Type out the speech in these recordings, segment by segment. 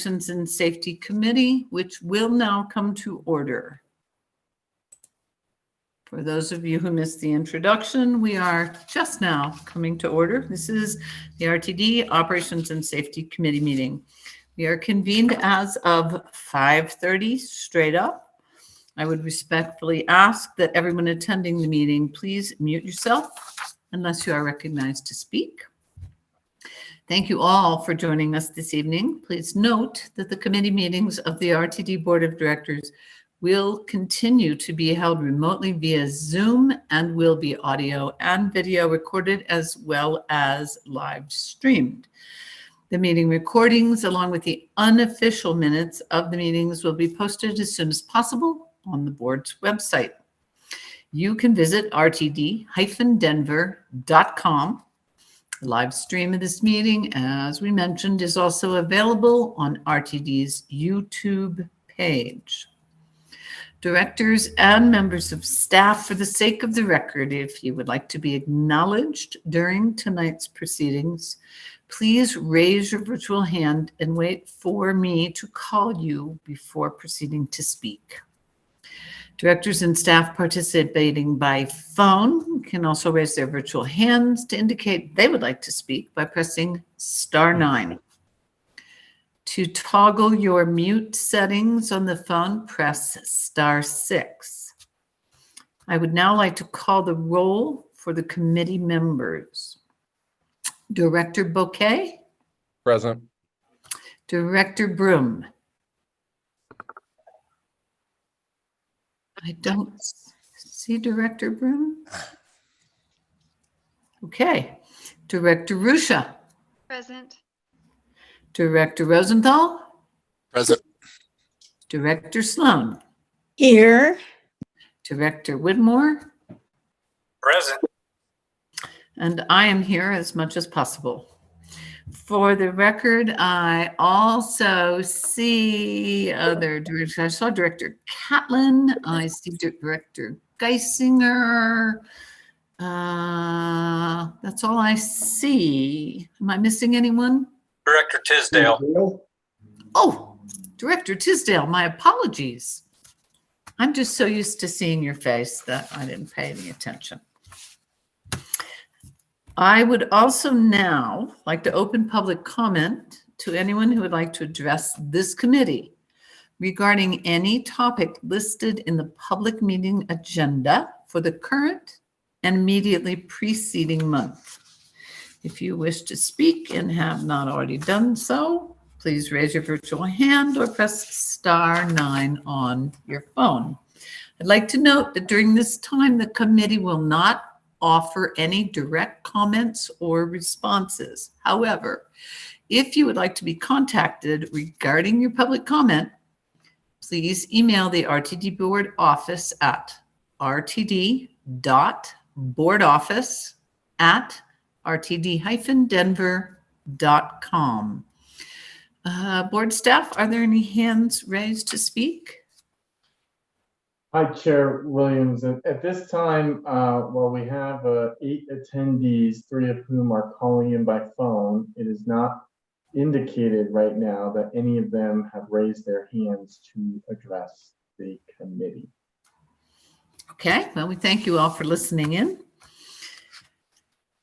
Operations and Safety Committee, which will now come to order. For those of you who missed the introduction, we are just now coming to order. This is the RTD Operations and Safety Committee meeting. We are convened as of 5:30 straight up. I would respectfully ask that everyone attending the meeting please mute yourself unless you are recognized to speak. Thank you all for joining us this evening. Please note that the committee meetings of the RTD Board of Directors will continue to be held remotely via Zoom and will be audio and video recorded as well as live streamed. The meeting recordings, along with the unofficial minutes of the meetings, will be posted as soon as possible on the board's website. You can visit rtd-denver.com. The live stream of this meeting, as we mentioned, is also available on RTD's YouTube page. Directors and members of staff, for the sake of the record, if you would like to be acknowledged during tonight's proceedings, please raise your virtual hand and wait for me to call you before proceeding to speak. Directors and staff participating by phone can also raise their virtual hands to indicate they would like to speak by pressing *9. To toggle your mute settings on the phone, press *6. I would now like to call the roll for the committee members. Director Bouquet? Present. Director Broom? I don't see Director Broom. Okay. Director Rusha? Present. Director Rosenthal? Present. Director Sloan? Here. Director Whitmore? Present. And I am here as much as possible. For the record, I also see other directors. I saw Director Catlin. I see Director Geisinger. That's all I see. Am I missing anyone? Director Tisdale. Oh, Director Tisdale, my apologies. I'm just so used to seeing your face that I didn't pay any attention. I would also now like to open public comment to anyone who would like to address this committee regarding any topic listed in the public meeting agenda for the current and immediately preceding month. If you wish to speak and have not already done so, please raise your virtual hand or press *9 on your phone. I'd like to note that during this time, the committee will not offer any direct comments or responses. However, if you would like to be contacted regarding your public comment, please email the RTD board office at rtd.boardoffice@rtd-denver.com. Board staff, are there any hands raised to speak? Hi, Chair Williams. At this time, while we have 8 attendees, 3 of whom are calling in by phone, it is not indicated right now that any of them have raised their hands to address the committee. Okay, well, we thank you all for listening in.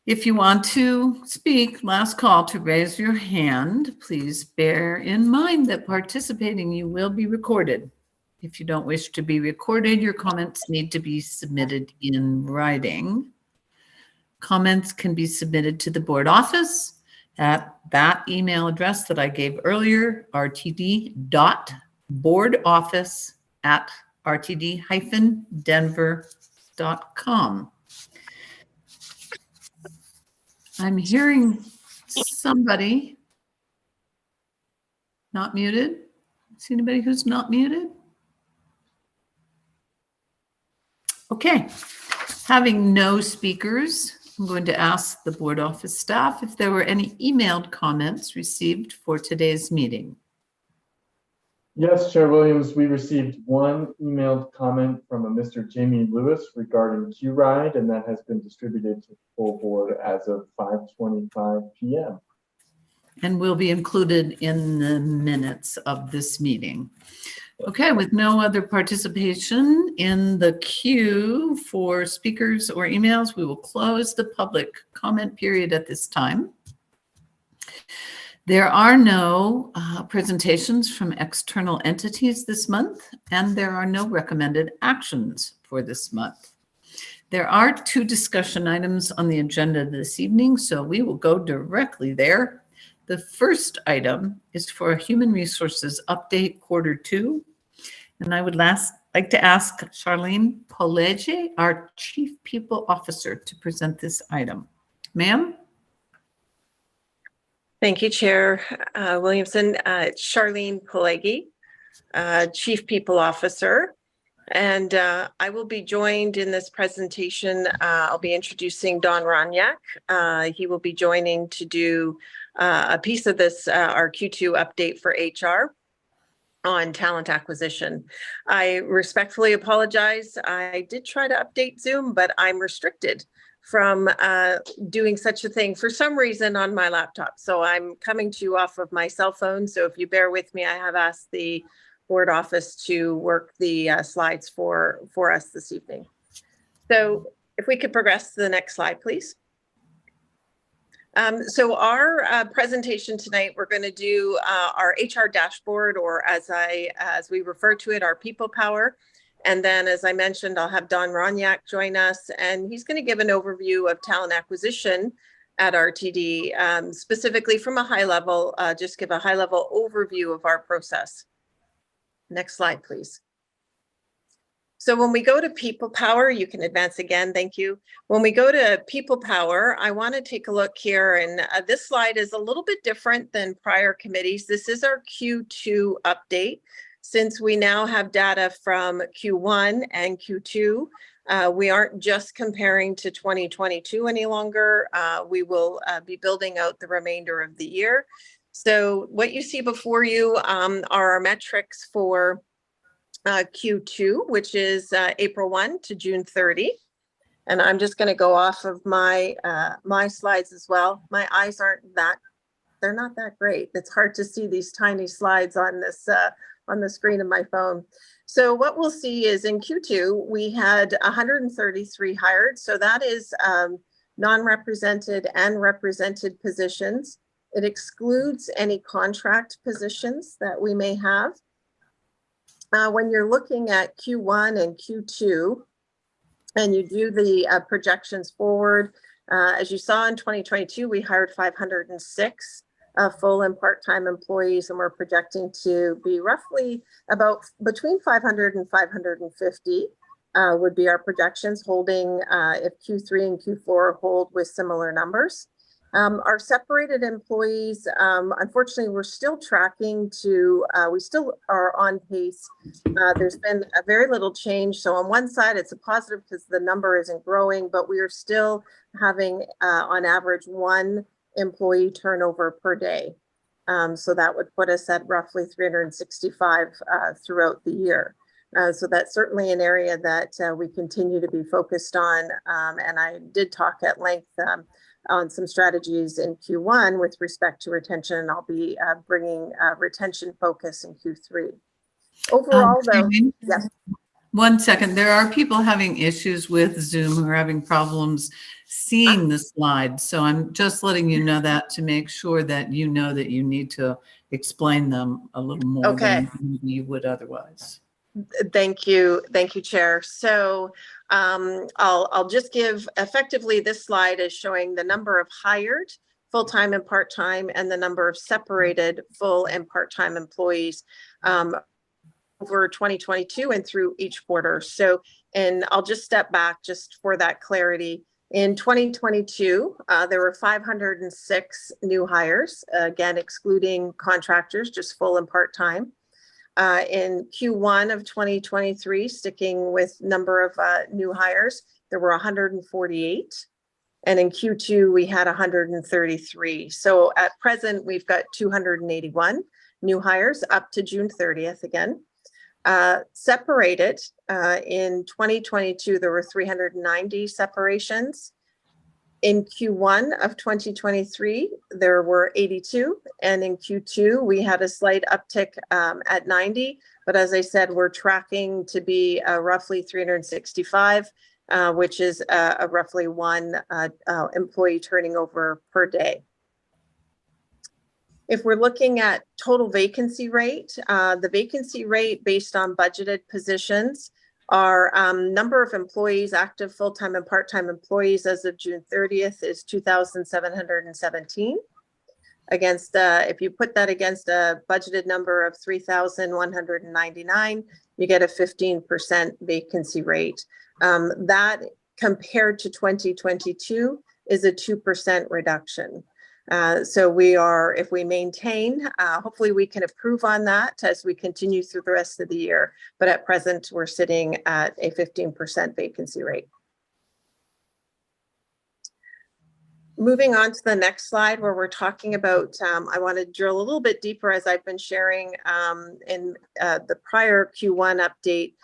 If you want to speak, last call to raise your hand. Please bear in mind that participating you will be recorded. If you don't wish to be recorded, your comments need to be submitted in writing. Comments can be submitted to the board office at that email address that I gave earlier, rtd.boardoffice@rtd-denver.com. I'm hearing somebody not muted. See anybody who's not muted? Okay, having no speakers, I'm going to ask the board office staff if there were any emailed comments received for today's meeting. Yes, Chair Williams, we received one emailed comment from a Mr. Jamie Lewis regarding Q-Ride, and that has been distributed to the full board as of 5:25 p.m. and will be included in the minutes of this meeting. Okay, with no other participation in the queue for speakers or emails, we will close the public comment period at this time. There are no presentations from external entities this month, and there are no recommended actions for this month. There are 2 discussion items on the agenda this evening, so we will go directly there. The first item is for a Human Resources Update Q2, and I would like to ask Charlene Polege, our Chief People Officer, to present this item. Ma'am? Thank you, Chair Williamson. Charlene Polege, Chief People Officer. And I will be joined in this presentation. I'll be introducing Don Ronyak. He will be joining to do a piece of this, our Q2 update for HR on talent acquisition. I respectfully apologize. I did try to update Zoom, but I'm restricted from doing such a thing for some reason on my laptop. So I'm coming to you off of my cell phone. So if you bear with me, I have asked the board office to work the slides for us this evening. So if we could progress to the next slide, please. So our presentation tonight, we're going to do our HR dashboard, or as we refer to it, our people power. And then, as I mentioned, I'll have Don Ronyak join us, and he's going to give an overview of talent acquisition at RTD, specifically from a high level, just give a high level overview of our process. Next slide, please. So when we go to people power, you can advance again, thank you. When we go to people power, I want to take a look here, and this slide is a little bit different than prior committees. This is our Q2 update. Since we now have data from Q1 and Q2, we aren't just comparing to 2022 any longer. We will be building out the remainder of the year. So what you see before you are our metrics for Q2, which is April 1 to June 30. And I'm just going to go off of my my slides as well. My eyes aren't that, they're not that great. It's hard to see these tiny slides on this on the screen of my phone. So what we'll see is in Q2, we had 133 hired. So that is non-represented and represented positions. It excludes any contract positions that we may have. When you're looking at Q1 and Q2, and you do the projections forward, as you saw in 2022, we hired 506 full and part-time employees, and we're projecting to be roughly about between 500 and 550 would be our projections, holding if Q3 and Q4 hold with similar numbers. Our separated employees, unfortunately, we're still tracking to, we still are on pace. There's been a very little change. So on one side, it's a positive because the number isn't growing, but we are still having on average 1 employee turnover per day. So that would put us at roughly 365 throughout the year. So that's certainly an area that we continue to be focused on. And I did talk at length on some strategies in Q1 with respect to retention. I'll be bringing retention focus in Q3. Overall, though, yes. 1 second. There are people having issues with Zoom who are having problems seeing the slides. So I'm just letting you know that to make sure that you know that you need to explain them a little more than you would otherwise. Thank you, Chair. So I'll just give effectively this slide is showing the number of hired full-time and part-time and the number of separated full and part-time employees over 2022 and through each quarter. So, and I'll just step back just for that clarity. In 2022, there were 506 new hires, again, excluding contractors, just full and part-time. In Q1 of 2023, sticking with number of new hires, there were 148. And in Q2, we had 133. So at present, we've got 281 new hires up to June 30th again. Separated in 2022, there were 390 separations. In Q1 of 2023, there were 82, and in Q2, we had a slight uptick at 90. But as I said, we're tracking to be roughly 365, which is a roughly one employee turning over per day. If we're looking at total vacancy rate, the vacancy rate based on budgeted positions, our number of employees, active full-time and part-time employees as of June 30th is 2,717. Against, if you put that against a budgeted number of 3,199, you get a 15% vacancy rate. That compared to 2022 is a 2% reduction. So we are, if we maintain, hopefully we can improve on that as we continue through the rest of the year. But at present, we're sitting at a 15% vacancy rate. Moving on to the next slide where we're talking about, I want to drill a little bit deeper as I've been sharing in the prior Q1 update.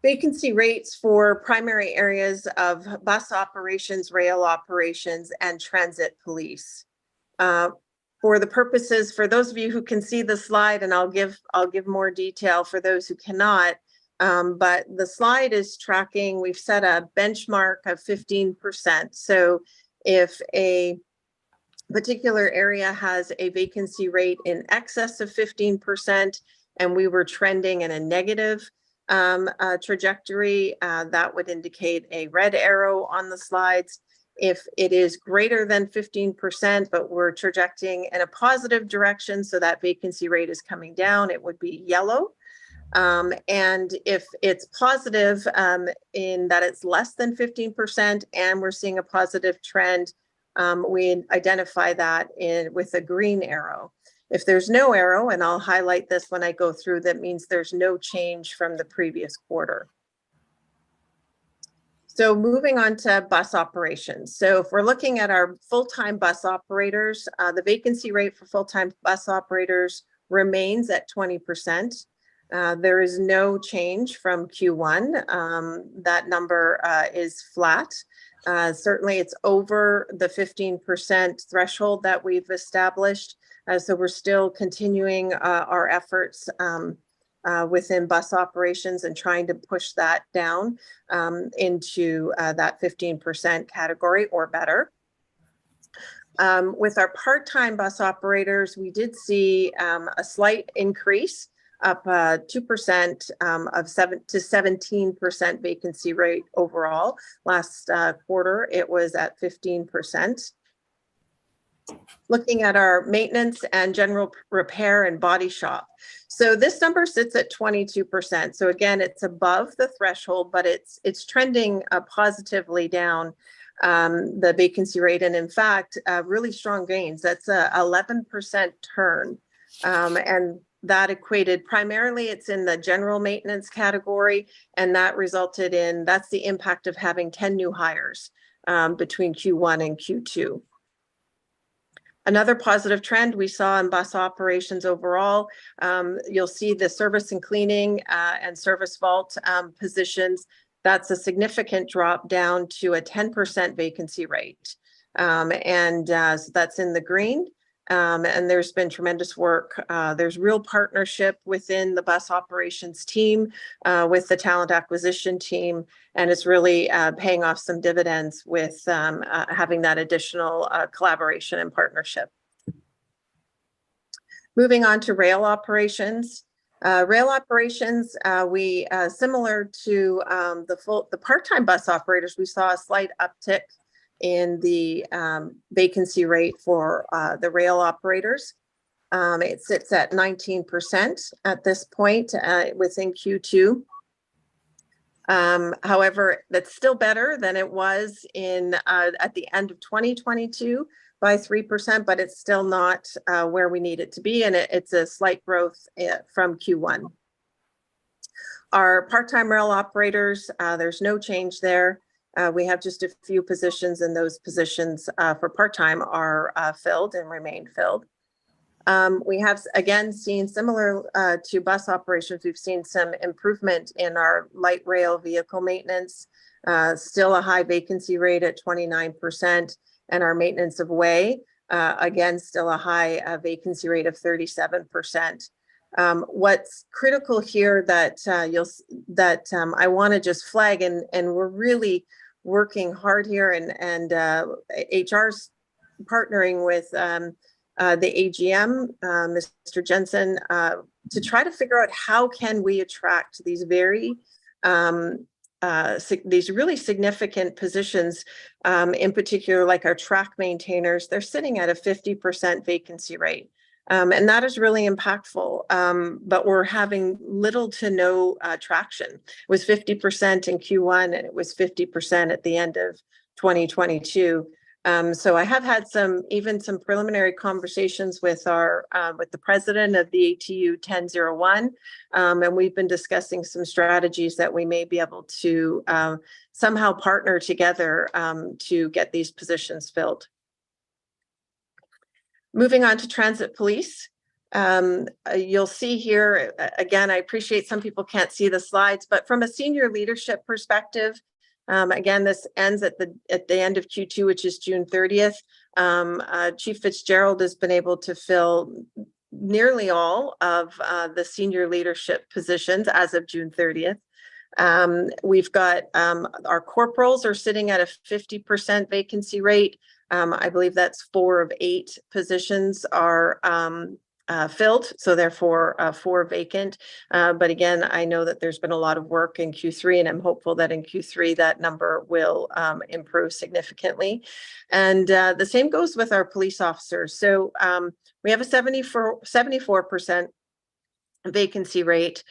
Vacancy rates for primary areas of bus operations, rail operations, and transit police. For the purposes, for those of you who can see the slide, and I'll give more detail for those who cannot, but the slide is tracking, we've set a benchmark of 15%. So if a particular area has a vacancy rate in excess of 15%, and we were trending in a negative trajectory, that would indicate a red arrow on the slides. If it is greater than 15%, but we're trajecting in a positive direction, so that vacancy rate is coming down, it would be yellow. And if it's positive in that it's less than 15% and we're seeing a positive trend, we identify that with a green arrow. If there's no arrow, and I'll highlight this when I go through, that means there's no change from the previous quarter. So moving on to bus operations. So if we're looking at our full-time bus operators, the vacancy rate for full-time bus operators remains at 20%. There is no change from Q1. That number is flat. Certainly it's over the 15% threshold that we've established. So we're still continuing our efforts within bus operations and trying to push that down into that 15% category or better. With our part-time bus operators, we did see a slight increase, up 2% to 17% vacancy rate overall. Last quarter, it was at 15%. Looking at our maintenance and general repair and body shop. So this number sits at 22%. So again, it's above the threshold, but it's trending positively down, the vacancy rate. And in fact, really strong gains. That's a 11% turn. And that equated primarily, it's in the general maintenance category. And that resulted in, that's the impact of having 10 new hires between Q1 and Q2. Another positive trend we saw in bus operations overall, you'll see the service and cleaning and service vault positions. That's a significant drop down to a 10% vacancy rate. So that's in the green. And there's been tremendous work. There's real partnership within the bus operations team with the talent acquisition team. And it's really paying off some dividends with having that additional collaboration and partnership. Moving on to rail operations. Rail operations, we similar to the part-time bus operators, we saw a slight uptick in the vacancy rate for the rail operators. It sits at 19% at this point within Q2. However, that's still better than it was in at the end of 2022 by 3%, but it's still not where we need it to be, and it's a slight growth from Q1. Our part-time rail operators, there's no change there. We have just a few positions, and those positions for part-time are filled and remain filled. We have, again, seen similar to bus operations, we've seen some improvement in our light rail vehicle maintenance, still a high vacancy rate at 29%, and our maintenance of way, again, still a high vacancy rate of 37%. What's critical here that I want to just flag, and we're really working hard here, and HR's partnering with the AGM, Mr. Jensen, to try to figure out how can we attract these these really significant positions, in particular, like our track maintainers. They're sitting at a 50% vacancy rate. And that is really impactful, but we're having little to no traction. It was 50% in Q1, and it was 50% at the end of 2022. So I have had even some preliminary conversations with the president of the ATU 1001, and we've been discussing some strategies that we may be able to somehow partner together to get these positions filled. Moving on to transit police, you'll see here, again, I appreciate some people can't see the slides, but from a senior leadership perspective, again, this ends at the end of Q2, which is June 30th. Chief Fitzgerald has been able to fill nearly all of the senior leadership positions as of June 30th. We've got our corporals are sitting at a 50% vacancy rate. I believe that's 4 of 8 positions are filled, so therefore 4 vacant. But again, I know that there's been a lot of work in Q3, and I'm hopeful that in Q3 that number will improve significantly. And the same goes with our police officers. So we have a 74% vacancy rate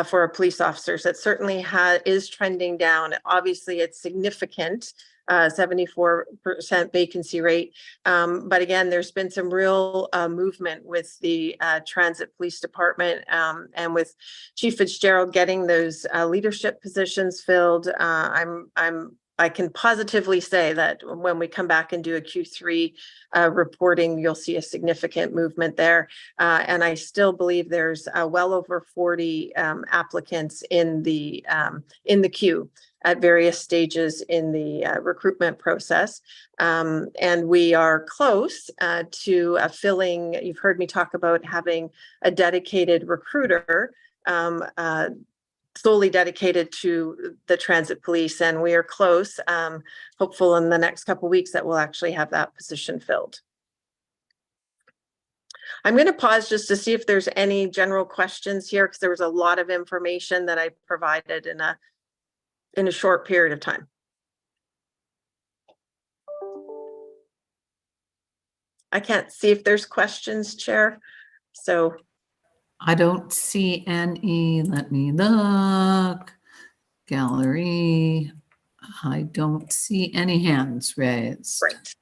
for our police officers. That certainly is trending down. Obviously, it's significant. 74% vacancy rate. But again, there's been some real movement with the Transit Police Department, and with Chief Fitzgerald getting those leadership positions filled. I can positively say that when we come back and do a Q3 reporting, you'll see a significant movement there. And I still believe there's well over 40 applicants in the queue at various stages in the recruitment process. And we are close to filling. You've heard me talk about having a dedicated recruiter solely dedicated to the transit police, and we are close, hopeful in the next couple of weeks that we'll actually have that position filled. I'm going to pause just to see if there's any general questions here, because there was a lot of information that I provided in a short period of time. I can't see if there's questions, Chair. So I don't see any. Let me look. Gallery. I don't see any hands raised. Great.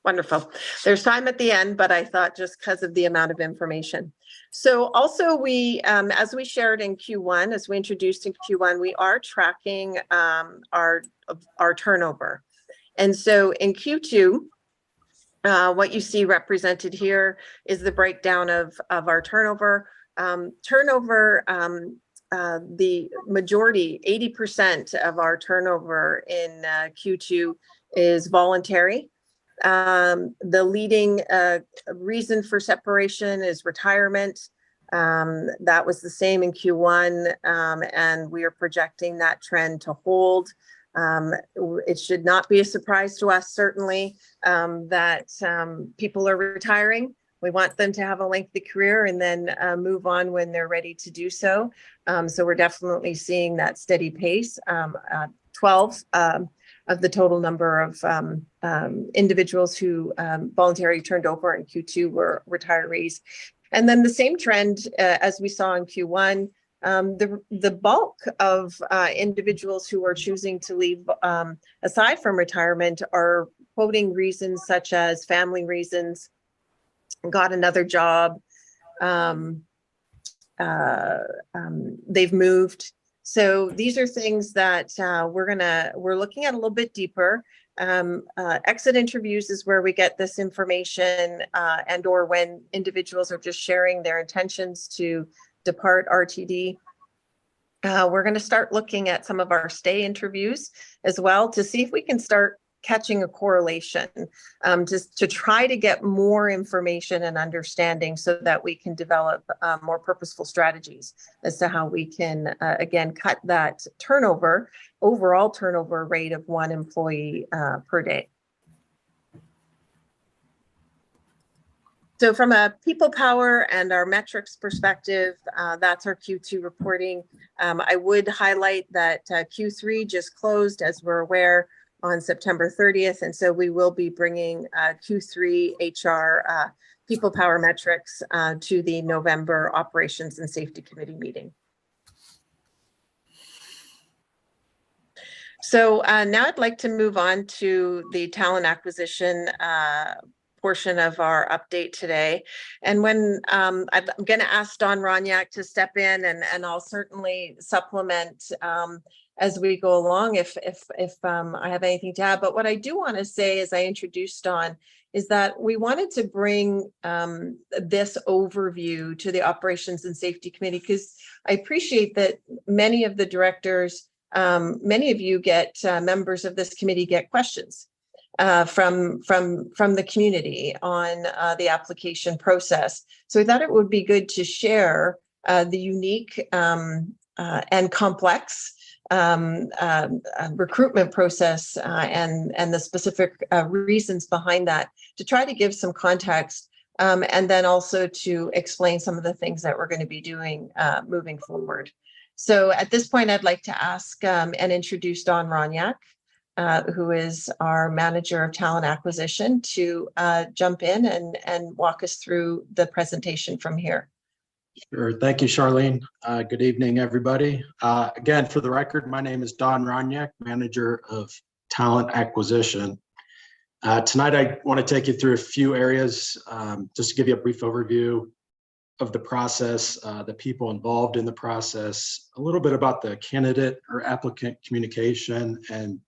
Wonderful. There's time at the end, but I thought just because of the amount of information. So also we, as we shared in Q1, as we introduced in Q1, we are tracking our turnover. And so in Q2, what you see represented here is the breakdown of our turnover. The majority, 80% of our turnover in Q2 is voluntary. The leading reason for separation is retirement. That was the same in Q1, and we are projecting that trend to hold. It should not be a surprise to us, certainly, that people are retiring. We want them to have a lengthy career and then move on when they're ready to do so. So we're definitely seeing that steady pace. 12 of the total number of individuals who voluntarily turned over in Q2 were retirees. And then the same trend as we saw in Q1, the bulk of individuals who are choosing to leave, aside from retirement, are quoting reasons such as family reasons, got another job, they've moved. So these are things that we're looking at a little bit deeper. Exit interviews is where we get this information and or when individuals are just sharing their intentions to depart RTD. We're going to start looking at some of our stay interviews as well to see if we can start catching a correlation, just to try to get more information and understanding so that we can develop more purposeful strategies as to how we can, again, cut that overall turnover rate of 1 employee per day. So from a people power and our metrics perspective, that's our Q2 reporting. I would highlight that Q3 just closed, as we're aware, on September 30th. And so we will be bringing Q3 HR people power metrics to the November Operations and Safety Committee meeting. So now I'd like to move on to the talent acquisition portion of our update today. And when I'm going to ask Don Ronyak to step in, and I'll certainly supplement as we go along if I have anything to add. But what I do want to say, as I introduced Don, is that we wanted to bring this overview to the Operations and Safety Committee, because I appreciate that many of the directors, many of you get members of this committee get questions from the community on the application process. So we thought it would be good to share the unique and complex recruitment process and the specific reasons behind that, to try to give some context, and then also to explain some of the things that we're going to be doing moving forward. So at this point, I'd like to ask and introduce Don Ronyak, who is our Manager of Talent Acquisition, to jump in and walk us through the presentation from here. Sure. Thank you, Charlene. Good evening, everybody. Again, for the record, my name is Don Ronyak, Manager of Talent Acquisition. Tonight, I want to take you through a few areas, just to give you a brief overview of the process, the people involved in the process, a little bit about the candidate or applicant communication, and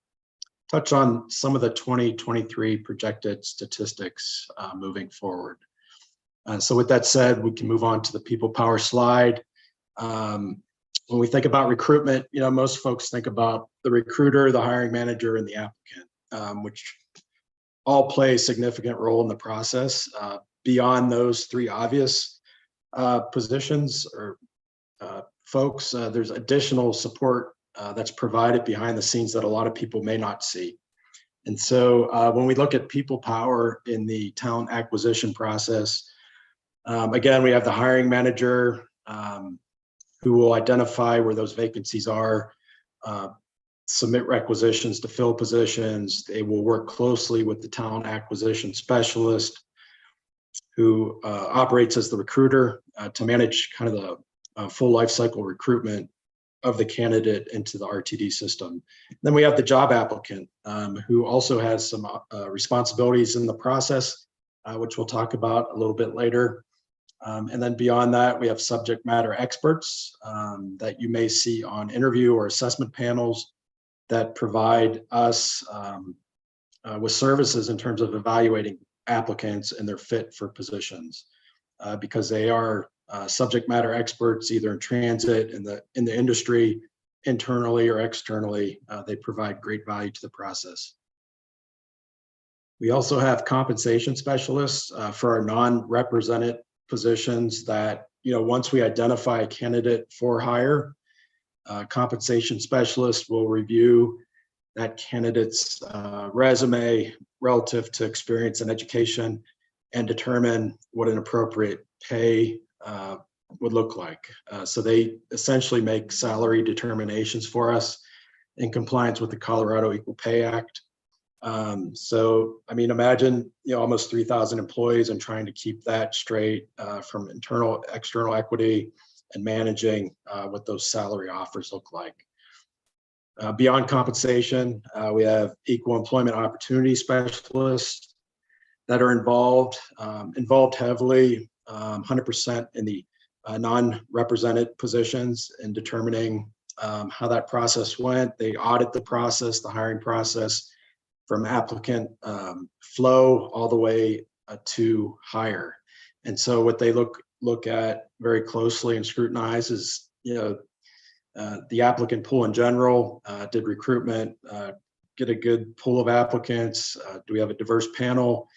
touch on some of the 2023 projected statistics moving forward. So with that said, we can move on to the people power slide. When we think about recruitment, most folks think about the recruiter, the hiring manager, and the applicant, which all play a significant role in the process. Beyond those 3 obvious positions or folks, there's additional support that's provided behind the scenes that a lot of people may not see. And so when we look at people power in the talent acquisition process, again, we have the hiring manager who will identify where those vacancies are, submit requisitions to fill positions. They will work closely with the talent acquisition specialist who operates as the recruiter to manage kind of the full life cycle recruitment of the candidate into the RTD system. Then we have the job applicant who also has some responsibilities in the process, which we'll talk about a little bit later. And then beyond that, we have subject matter experts that you may see on interview or assessment panels that provide us with services in terms of evaluating applicants and their fit for positions, because they are subject matter experts either in transit, in the industry, internally or externally. They provide great value to the process. We also have compensation specialists for our non-represented positions that, once we identify a candidate for hire, compensation specialist will review that candidate's resume relative to experience and education and determine what an appropriate pay would look like. So they essentially make salary determinations for us in compliance with the Colorado Equal Pay Act. So, I mean, imagine, almost 3,000 employees and trying to keep that straight from internal, external equity and managing what those salary offers look like. Beyond compensation, we have equal employment opportunity specialists that are involved heavily, 100% in the non-represented positions in determining how that process went. They audit the process, the hiring process, from applicant flow all the way to hire. And so what they look at very closely and scrutinize is, the applicant pool in general. Did recruitment get a good pool of applicants? Do we have a diverse panel?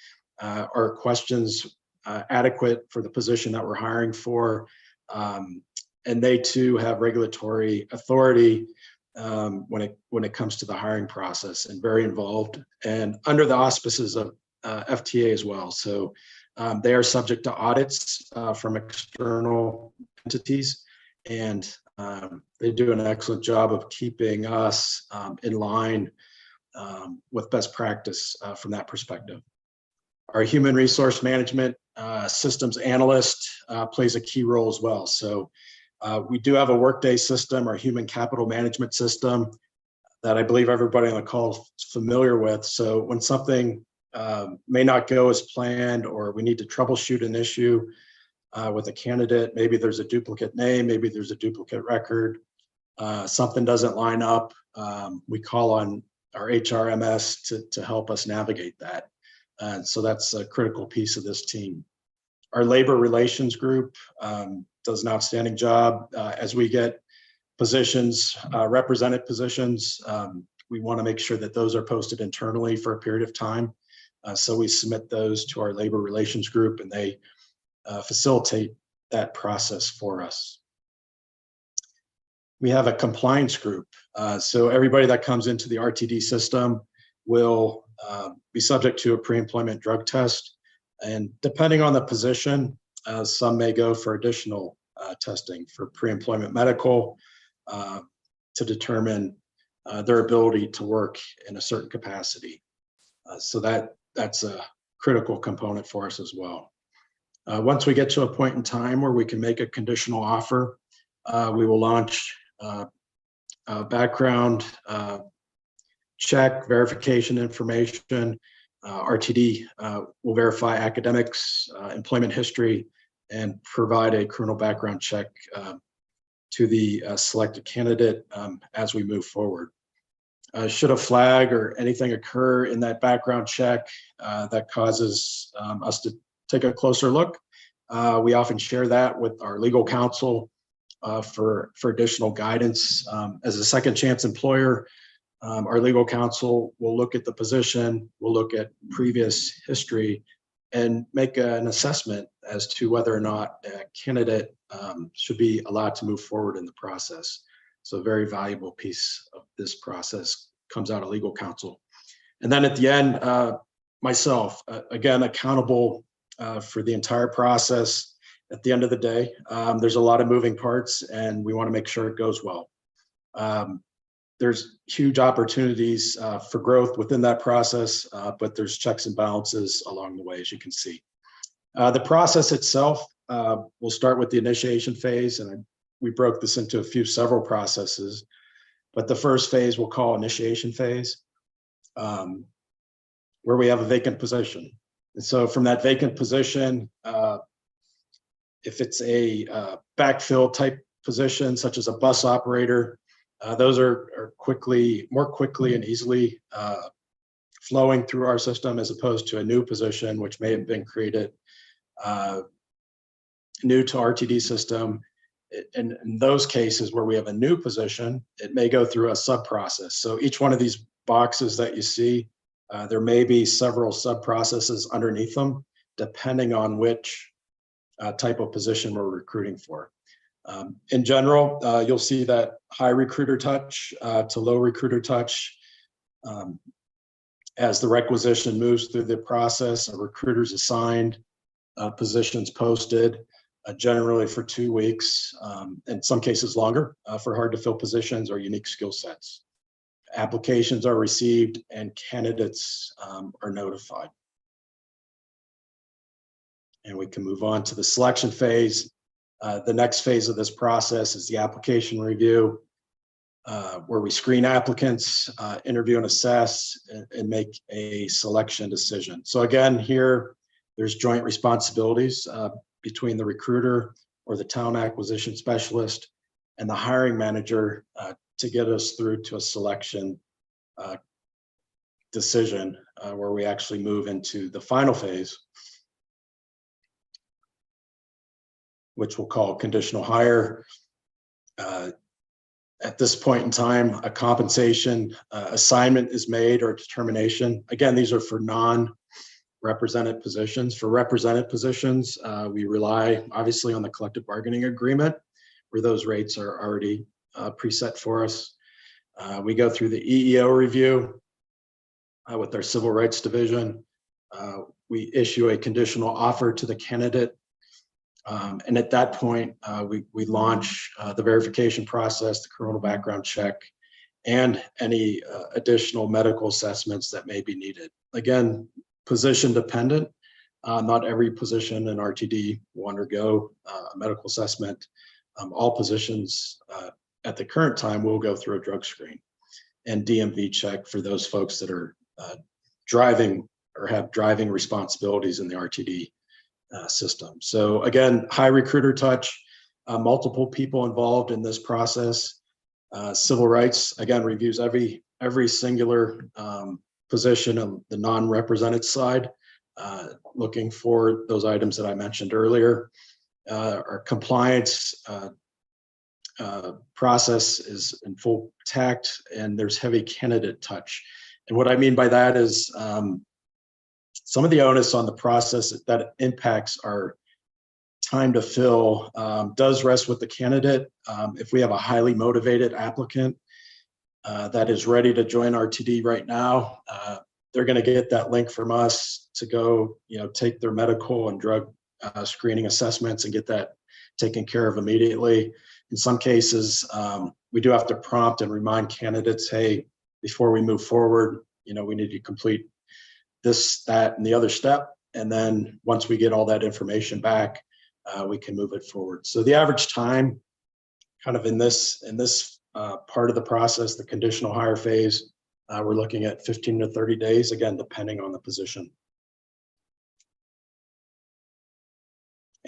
Are questions adequate for the position that we're hiring for? And they too have regulatory authority when it comes to the hiring process, and very involved and under the auspices of FTA as well. So they are subject to audits from external entities, and they do an excellent job of keeping us in line with best practice from that perspective. Our human resource management systems analyst plays a key role as well. So we do have a Workday system, our human capital management system, that I believe everybody on the call is familiar with. So when something may not go as planned, or we need to troubleshoot an issue with a candidate, maybe there's a duplicate name, maybe there's a duplicate record, something doesn't line up, we call on our HRMS to help us navigate that. And so that's a critical piece of this team. Our labor relations group does an outstanding job. As we get positions, represented positions, we want to make sure that those are posted internally for a period of time. So we submit those to our labor relations group, and they facilitate that process for us. We have a compliance group. So everybody that comes into the RTD system will be subject to a pre-employment drug test. And depending on the position, some may go for additional testing for pre-employment medical to determine their ability to work in a certain capacity. So that's a critical component for us as well. Once we get to a point in time where we can make a conditional offer, we will launch background check, verification information. RTD will verify academics, employment history, and provide a criminal background check to the selected candidate as we move forward. Should a flag or anything occur in that background check that causes us to take a closer look, we often share that with our legal counsel for additional guidance. As a second chance employer, our legal counsel will look at the position, will look at previous history, and make an assessment as to whether or not a candidate should be allowed to move forward in the process. So a very valuable piece of this process comes out of legal counsel. And then at the end, myself, again, accountable for the entire process. At the end of the day, there's a lot of moving parts, and we want to make sure it goes well. There's huge opportunities for growth within that process, but there's checks and balances along the way, as you can see. The process itself will start with the initiation phase, and we broke this into several processes, but the first phase we'll call initiation phase, where we have a vacant position. And so from that vacant position, if it's a backfill type position, such as a bus operator, those are more quickly and easily flowing through our system, as opposed to a new position, which may have been created new to RTD system. In those cases where we have a new position, it may go through a sub-process. So each one of these boxes that you see, there may be several sub-processes underneath them, depending on which type of position we're recruiting for. In general, you'll see that high recruiter touch to low recruiter touch. As the requisition moves through the process, a recruiter's assigned, positions posted, generally for 2 weeks, in some cases longer, for hard to fill positions or unique skill sets. Applications are received and candidates are notified. And we can move on to the selection phase. The next phase of this process is the application review, where we screen applicants, interview and assess, and make a selection decision. So again, here, there's joint responsibilities between the recruiter or the talent acquisition specialist and the hiring manager to get us through to a selection decision where we actually move into the final phase, which we'll call conditional hire. At this point in time, a compensation assignment is made or determination. Again, these are for non-represented positions. For represented positions, we rely obviously on the collective bargaining agreement where those rates are already preset for us. We go through the EEO review with our Civil Rights Division. We issue a conditional offer to the candidate. And at that point, we launch the verification process, the criminal background check, and any additional medical assessments that may be needed. Again, position dependent. Not every position in RTD will undergo a medical assessment. All positions at the current time will go through a drug screen and DMV check for those folks that are driving or have driving responsibilities in the RTD system. So again, high recruiter touch, multiple people involved in this process. Civil rights, again, reviews every singular position on the non-represented side, looking for those items that I mentioned earlier. Our compliance process is in full tact, and there's heavy candidate touch. And what I mean by that is some of the onus on the process that impacts our time to fill does rest with the candidate. If we have a highly motivated applicant that is ready to join RTD right now, they're going to get that link from us to go, take their medical and drug screening assessments and get that taken care of immediately. In some cases, we do have to prompt and remind candidates, hey, before we move forward, we need to complete this, that, and the other step. And then once we get all that information back, we can move it forward. So the average time kind of in this part of the process, the conditional hire phase, we're looking at 15 to 30 days, again, depending on the position.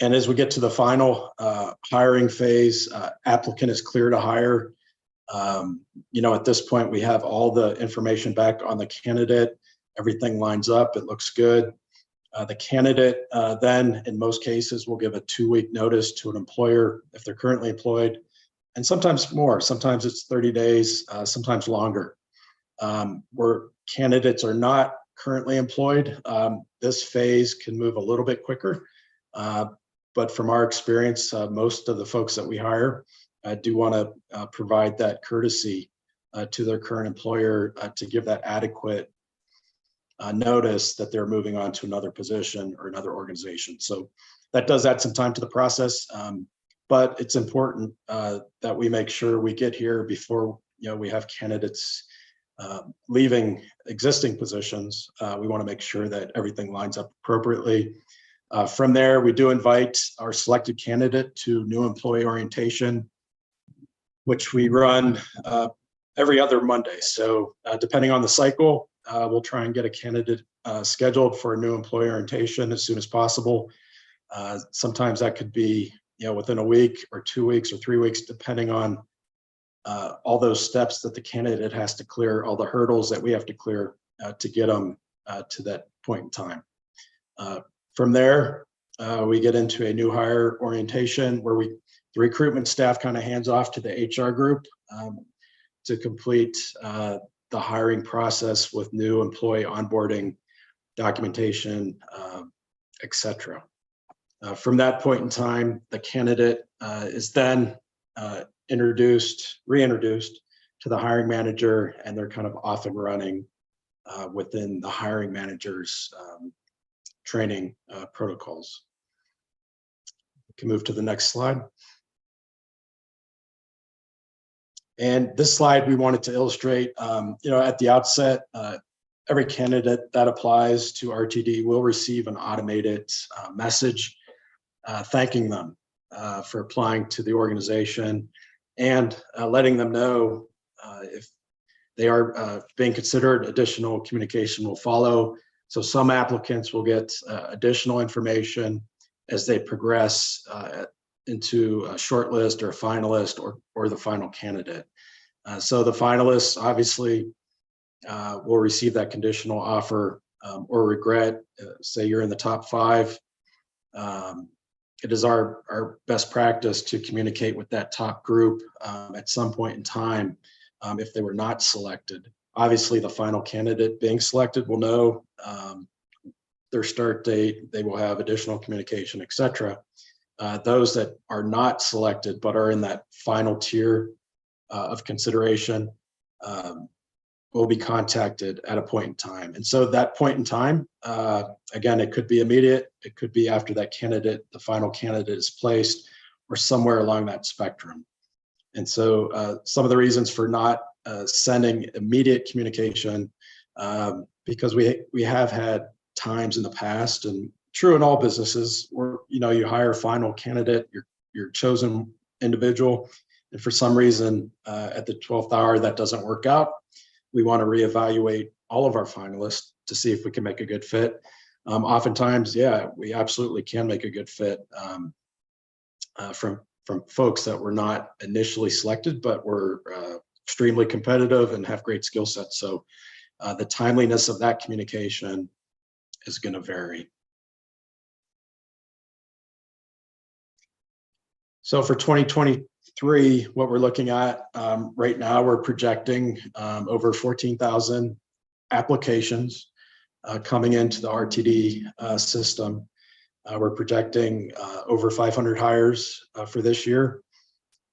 And as we get to the final hiring phase, applicant is clear to hire. At this point, we have all the information back on the candidate. Everything lines up, it looks good. The candidate then, in most cases, will give a 2-week notice to an employer if they're currently employed, and sometimes more. Sometimes it's 30 days, sometimes longer. Where candidates are not currently employed, this phase can move a little bit quicker. But from our experience, most of the folks that we hire do want to provide that courtesy to their current employer to give that adequate notice that they're moving on to another position or another organization. So that does add some time to the process, but it's important that we make sure we get here before we have candidates leaving existing positions. We want to make sure that everything lines up appropriately. From there, we do invite our selected candidate to new employee orientation, which we run every other Monday. So depending on the cycle, we'll try and get a candidate scheduled for a new employee orientation as soon as possible. Sometimes that could be within a week or 2 weeks or 3 weeks, depending on all those steps that the candidate has to clear, all the hurdles that we have to clear to get them to that point in time. From there, we get into a new hire orientation where the recruitment staff kind of hands off to the HR group to complete the hiring process with new employee onboarding, documentation, etc. From that point in time, the candidate is then reintroduced to the hiring manager, and they're kind of off and running within the hiring manager's training protocols. We can move to the next slide. And this slide we wanted to illustrate, at the outset, every candidate that applies to RTD will receive an automated message thanking them for applying to the organization and letting them know if they are being considered. Additional communication will follow. So some applicants will get additional information as they progress into a short list or a finalist or the final candidate. So the finalists, obviously, will receive that conditional offer or regret. Say you're in the top 5. It is our best practice to communicate with that top group at some point in time if they were not selected. Obviously, the final candidate being selected will know their start date, they will have additional communication, etc. Those that are not selected but are in that final tier of consideration will be contacted at a point in time. And so that point in time, again, it could be immediate, it could be after that candidate, the final candidate is placed, or somewhere along that spectrum. And so some of the reasons for not sending immediate communication, because we have had times in the past, and true in all businesses, where you hire a final candidate, your chosen individual, and for some reason at the 12th hour that doesn't work out. We want to reevaluate all of our finalists to see if we can make a good fit. Oftentimes, yeah, we absolutely can make a good fit from folks that were not initially selected, but were extremely competitive and have great skill sets. So the timeliness of that communication is going to vary. So for 2023, what we're looking at right now, we're projecting over 14,000 applications coming into the RTD system. We're projecting over 500 hires for this year.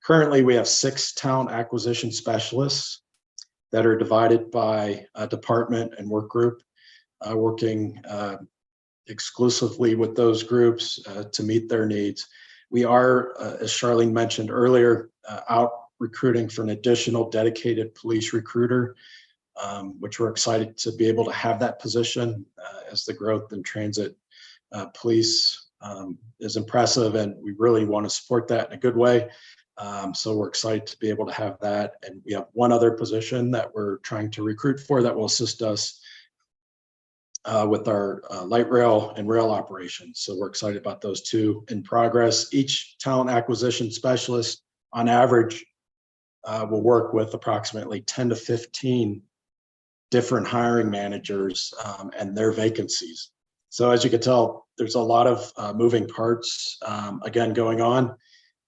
Currently, we have 6 talent acquisition specialists that are divided by department and work group, working exclusively with those groups to meet their needs. We are, as Charlene mentioned earlier, out recruiting for an additional dedicated police recruiter, which we're excited to be able to have that position as the growth in transit police is impressive, and we really want to support that in a good way. So we're excited to be able to have that. And we have one other position that we're trying to recruit for that will assist us with our light rail and rail operations. So we're excited about those 2 in progress. Each talent acquisition specialist on average will work with approximately 10 to 15 different hiring managers and their vacancies. So as you can tell, there's a lot of moving parts, again, going on,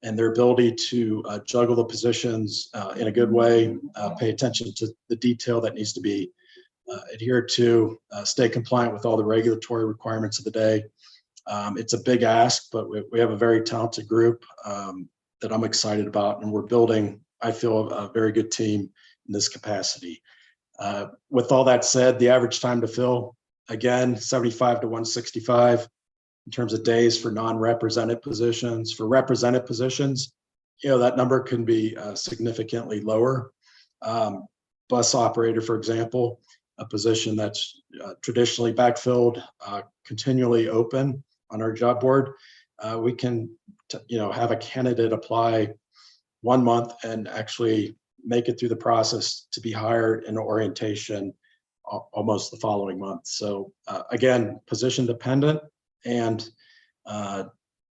and their ability to juggle the positions in a good way, pay attention to the detail that needs to be adhered to, stay compliant with all the regulatory requirements of the day. It's a big ask, but we have a very talented group that I'm excited about, and we're building, I feel, a very good team in this capacity. With all that said, the average time to fill, again, 75 to 165 in terms of days for non-represented positions. For represented positions, that number can be significantly lower. Bus operator, for example, a position that's traditionally backfilled, continually open on our job board. We can, have a candidate apply 1 month and actually make it through the process to be hired in orientation almost the following month. So again, position dependent, and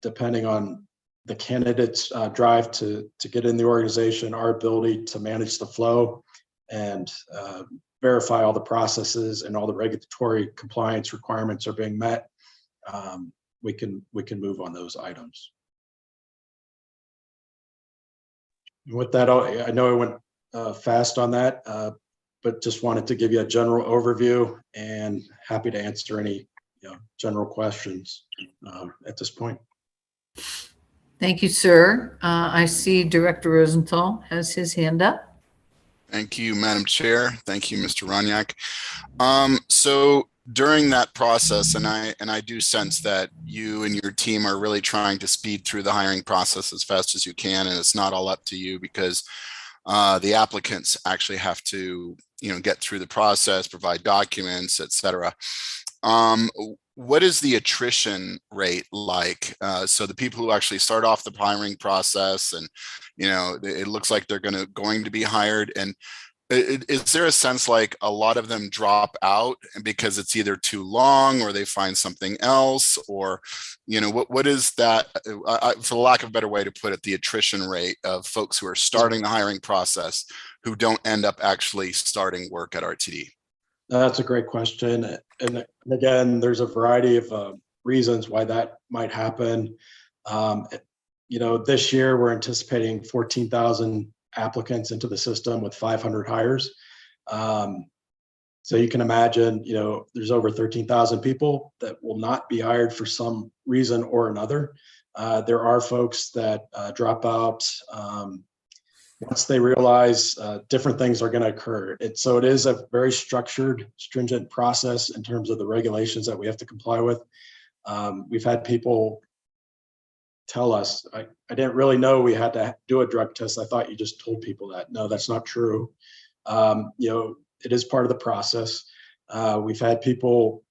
depending on the candidate's drive to get in the organization, our ability to manage the flow and verify all the processes and all the regulatory compliance requirements are being met, we can move on those items. And with that, I know I went fast on that, but just wanted to give you a general overview, and happy to answer any general questions at this point. Thank you, sir. I see Director Rosenthal has his hand up. Thank you, Madam Chair. Thank you, Mr. Roniak. So during that process, and I do sense that you and your team are really trying to speed through the hiring process as fast as you can, and it's not all up to you, because the applicants actually have to, get through the process, provide documents, etc. What is the attrition rate like? So the people who actually start off the hiring process, and it looks like they're going to be hired, and is there a sense like a lot of them drop out because it's either too long, or they find something else, or what is that, for lack of a better way to put it, the attrition rate of folks who are starting the hiring process who don't end up actually starting work at RTD? That's a great question. And again, there's a variety of reasons why that might happen. Um, this year we're anticipating 14,000 applicants into the system with 500 hires. So you can imagine, there's over 13,000 people that will not be hired for some reason or another. There are folks that drop out once they realize different things are going to occur. So it is a very structured, stringent process in terms of the regulations that we have to comply with. We've had people tell us, I didn't really know we had to do a drug test. I thought you just told people that. No, that's not true. It is part of the process. We've had people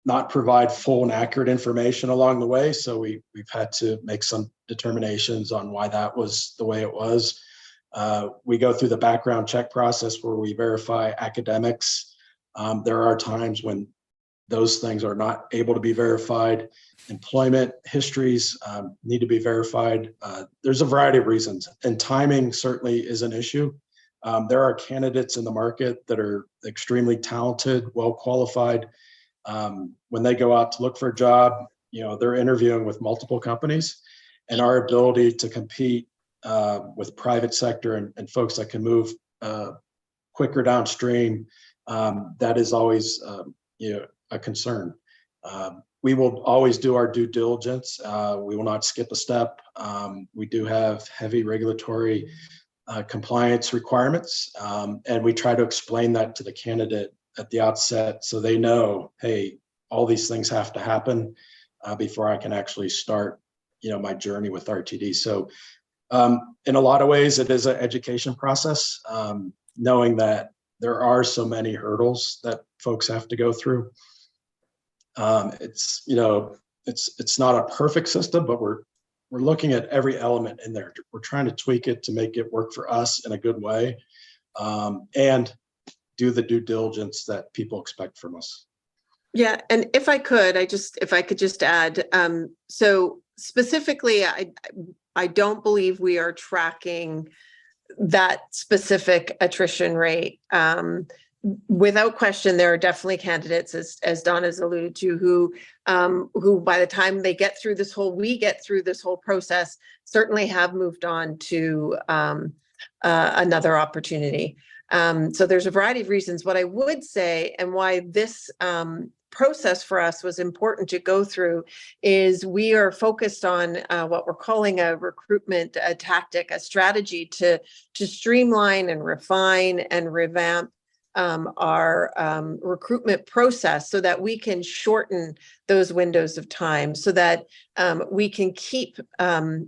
not provide full and accurate information along the way. So we've had to make some determinations on why that was the way it was. We go through the background check process where we verify academics. There are times when those things are not able to be verified. Employment histories need to be verified. There's a variety of reasons, and timing certainly is an issue. There are candidates in the market that are extremely talented, well qualified. When they go out to look for a job, they're interviewing with multiple companies, and our ability to compete with private sector and folks that can move quicker downstream, that is always a concern. We will always do our due diligence. We will not skip a step. We do have heavy regulatory compliance requirements, and we try to explain that to the candidate at the outset so they know, hey, all these things have to happen before I can actually start my journey with RTD. So in a lot of ways, it is an education process, knowing that there are so many hurdles that folks have to go through. It's not a perfect system, but we're looking at every element in there. We're trying to tweak it to make it work for us in a good way, and do the due diligence that people expect from us. Yeah, and if I could just add, so specifically, I don't believe we are tracking that specific attrition rate. Without question, there are definitely candidates, as Don has alluded to, who by the time we get through this whole process, certainly have moved on to another opportunity. So there's a variety of reasons. What I would say, and why this process for us was important to go through, is we are focused on what we're calling a recruitment tactic, a strategy to streamline and refine and revamp our recruitment process so that we can shorten those windows of time, so that we can keep,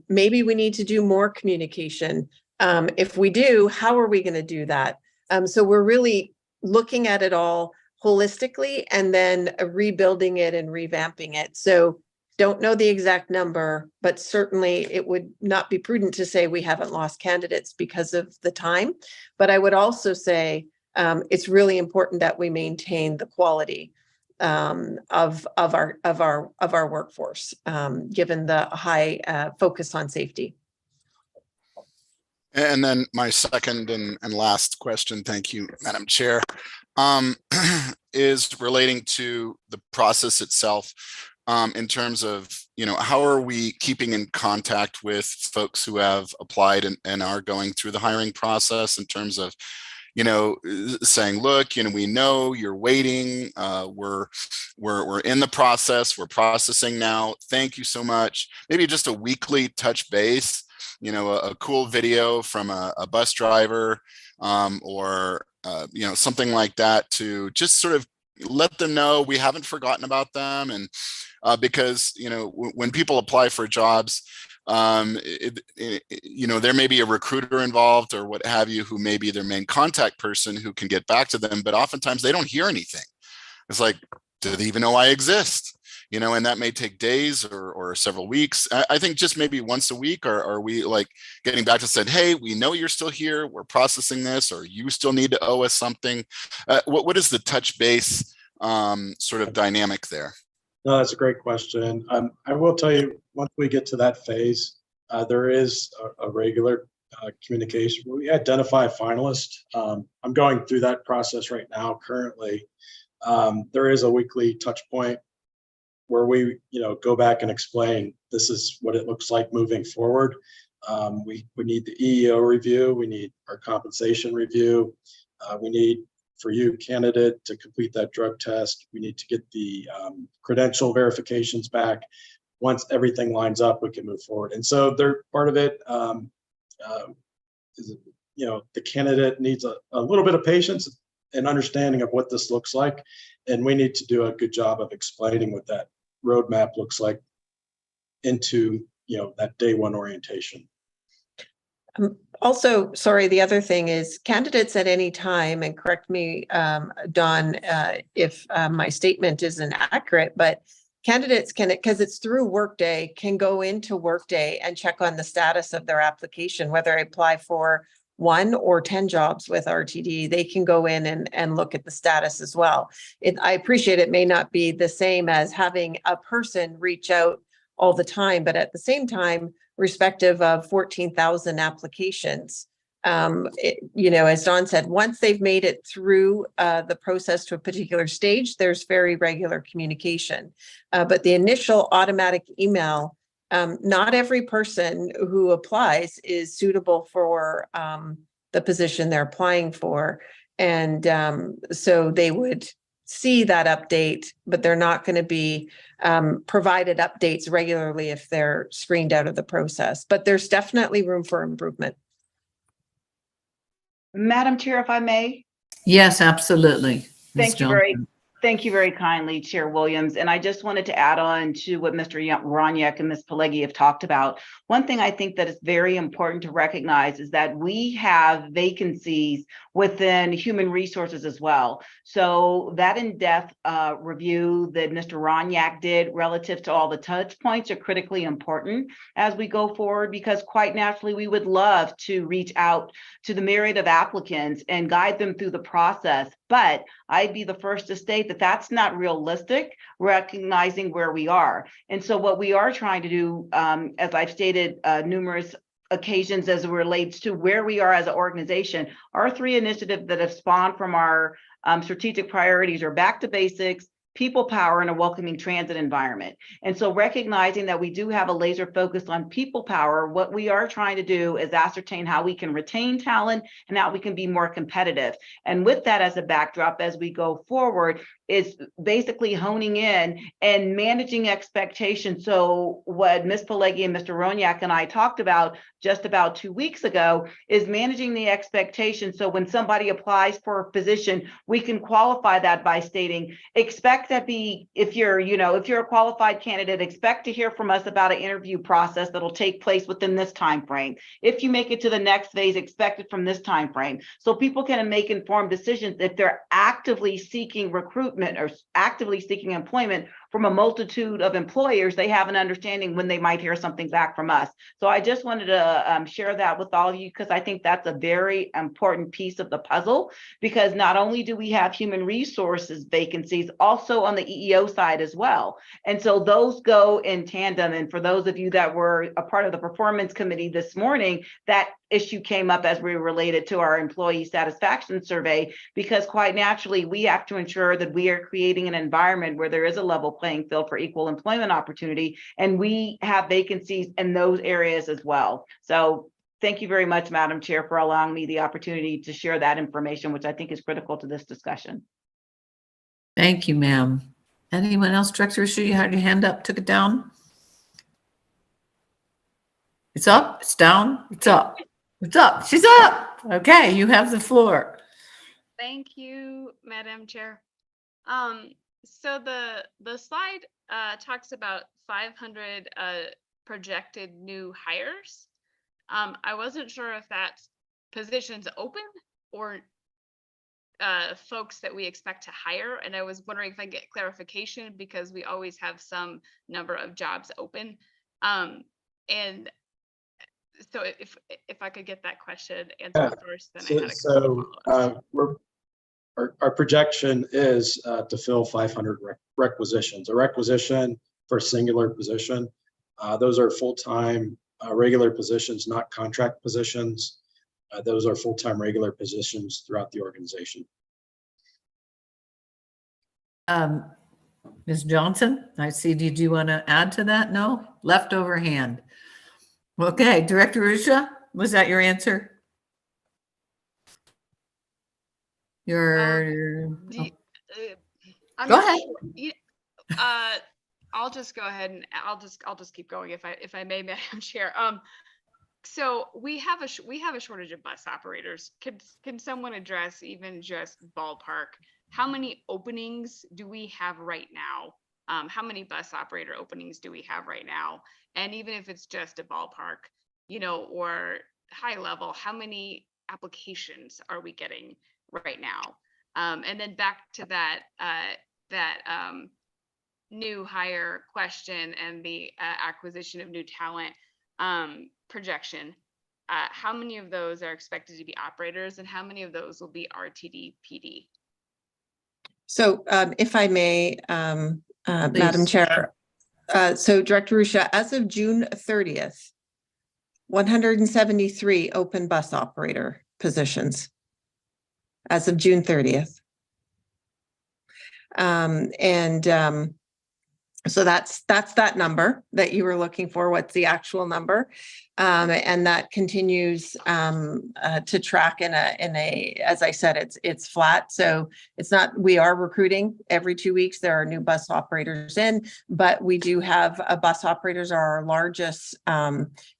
maybe we need to do more communication. If we do, how are we going to do that? So we're really looking at it all holistically and then rebuilding it and revamping it. So don't know the exact number, but certainly it would not be prudent to say we haven't lost candidates because of the time. But I would also say it's really important that we maintain the quality of our workforce, given the high focus on safety. And then my second and last question, thank you, Madam Chair, is relating to the process itself, in terms of, how are we keeping in contact with folks who have applied and are going through the hiring process, in terms of, saying, look, we know you're waiting. We're in the process. We're processing now. Thank you so much. Maybe just a weekly touch base, a cool video from a bus driver, or something like that, to just sort of let them know we haven't forgotten about them. And because when people apply for jobs, there may be a recruiter involved or what have you, who may be their main contact person who can get back to them, but oftentimes they don't hear anything. It's like, do they even know I exist? And that may take days or several weeks. I think just maybe once a week, or are we like getting back to said, hey, we know you're still here, we're processing this, or you still need to owe us something. What is the touch base sort of dynamic there? No, that's a great question. I will tell you, once we get to that phase, there is a regular communication. We identify a finalist. I'm going through that process right now currently. There is a weekly touch point where we, go back and explain this is what it looks like moving forward. We need the EEO review. We need our compensation review. We need for you candidate to complete that drug test. We need to get the credential verifications back. Once everything lines up, we can move forward. And so they're part of it. Is, the candidate needs a little bit of patience and understanding of what this looks like. And we need to do a good job of explaining what that roadmap looks like into, that day one orientation. Also, sorry, the other thing is candidates at any time, and correct me, Don, if my statement isn't accurate, but candidates can, because it's through Workday, can go into Workday and check on the status of their application, whether I apply for 1 or 10 jobs with RTD, they can go in and look at the status as well. I appreciate it may not be the same as having a person reach out all the time, but at the same time, respective of 14,000 applications, as Don said, once they've made it through the process to a particular stage, there's very regular communication. But the initial automatic email, not every person who applies is suitable for the position they're applying for. And so they would see that update, but they're not going to be provided updates regularly if they're screened out of the process. But there's definitely room for improvement. Madam Chair, if I may. Yes, absolutely. Ms. Thank you very kindly, Chair Williams. And I just wanted to add on to what Mr. Roniak and Ms. Pelleggi have talked about. One thing I think that is very important to recognize is that we have vacancies within human resources as well. So that in-depth review that Mr. Roniak did relative to all the touch points are critically important as we go forward, because quite naturally, we would love to reach out to the myriad of applicants and guide them through the process. But I'd be the first to state that that's not realistic, recognizing where we are. And so what we are trying to do, as I've stated numerous occasions as it relates to where we are as an organization, our 3 initiatives that have spawned from our strategic priorities are back to basics, people power, and a welcoming transit environment. And so recognizing that we do have a laser focus on people power, what we are trying to do is ascertain how we can retain talent and how we can be more competitive. And with that as a backdrop, as we go forward, is basically honing in and managing expectations. So what Ms. Pelleggi and Mr. Roniak and I talked about just about 2 weeks ago is managing the expectations. So when somebody applies for a position, we can qualify that by stating, expect that if you're a qualified candidate, expect to hear from us about an interview process that'll take place within this time frame. If you make it to the next phase, expect it from this time frame. So people can make informed decisions if they're actively seeking recruitment or actively seeking employment from a multitude of employers. They have an understanding when they might hear something back from us. So I just wanted to share that with all of you, because I think that's a very important piece of the puzzle, because not only do we have human resources vacancies, also on the EEO side as well. And so those go in tandem. And for those of you that were a part of the performance committee this morning, that issue came up as we related to our employee satisfaction survey, because quite naturally, we have to ensure that we are creating an environment where there is a level playing field for equal employment opportunity, and we have vacancies in those areas as well. So thank you very much, Madam Chair, for allowing me the opportunity to share that information, which I think is critical to this discussion. Thank you, ma'am. Anyone else? Director Issue, you had your hand up, took it down? It's up, it's down, it's up. It's up, she's up. Okay, you have the floor. Thank you, Madam Chair. So the slide talks about 500 projected new hires. I wasn't sure if that's positions open or folks that we expect to hire, and I was wondering if I get clarification, because we always have some number of jobs open. And so if I could get that question answered first, then I had a couple follow-ups. Our projection is to fill 500 requisitions. A requisition for a singular position, those are full-time regular positions, not contract positions. Those are full-time regular positions throughout the organization. Ms. Johnson, I see, did you want to add to that? No? Leftover hand. Okay, Director Rusha, was that your answer? Your, I'm Go not ahead. sure. I'll just go ahead and I'll just keep going if I may, Madam Chair. So we have a shortage of bus operators. Can someone address even just ballpark? How many openings do we have right now? How many bus operator openings do we have right now? And even if it's just a ballpark, or high level, how many applications are we getting right now? And then back to that new hire question and the acquisition of new talent projection. How many of those are expected to be operators, and how many of those will be RTD PD? So if I may, Madam Please. Chair, so Director Rusha, as of June 30th, 173 open bus operator positions as of June 30th. So that's that number that you were looking for. What's the actual number? And that continues to track in a, as I said, it's flat. So it's not, we are recruiting every 2 weeks. There are new bus operators in, but we do have bus operators are our largest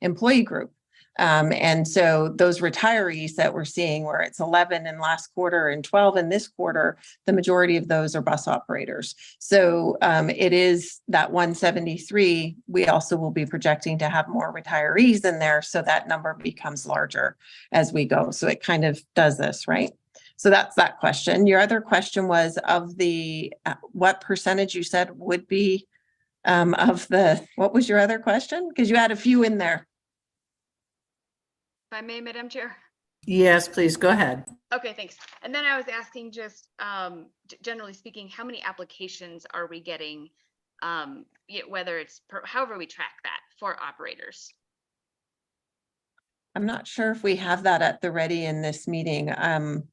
employee group. And so those retirees that we're seeing, where it's 11 in last quarter and 12 in this quarter, the majority of those are bus operators. So it is that 173. We also will be projecting to have more retirees in there. So that number becomes larger as we go. So it kind of does this, right? So that's that question. Your other question was of the, what percentage you said would be of the, what was your other question? Because you had a few in there. If I may, Madam Chair. Yes, please, go ahead. Okay, thanks. And then I was asking just generally speaking, how many applications are we getting, whether it's however we track that for operators? I'm not sure if we have that at the ready in this meeting.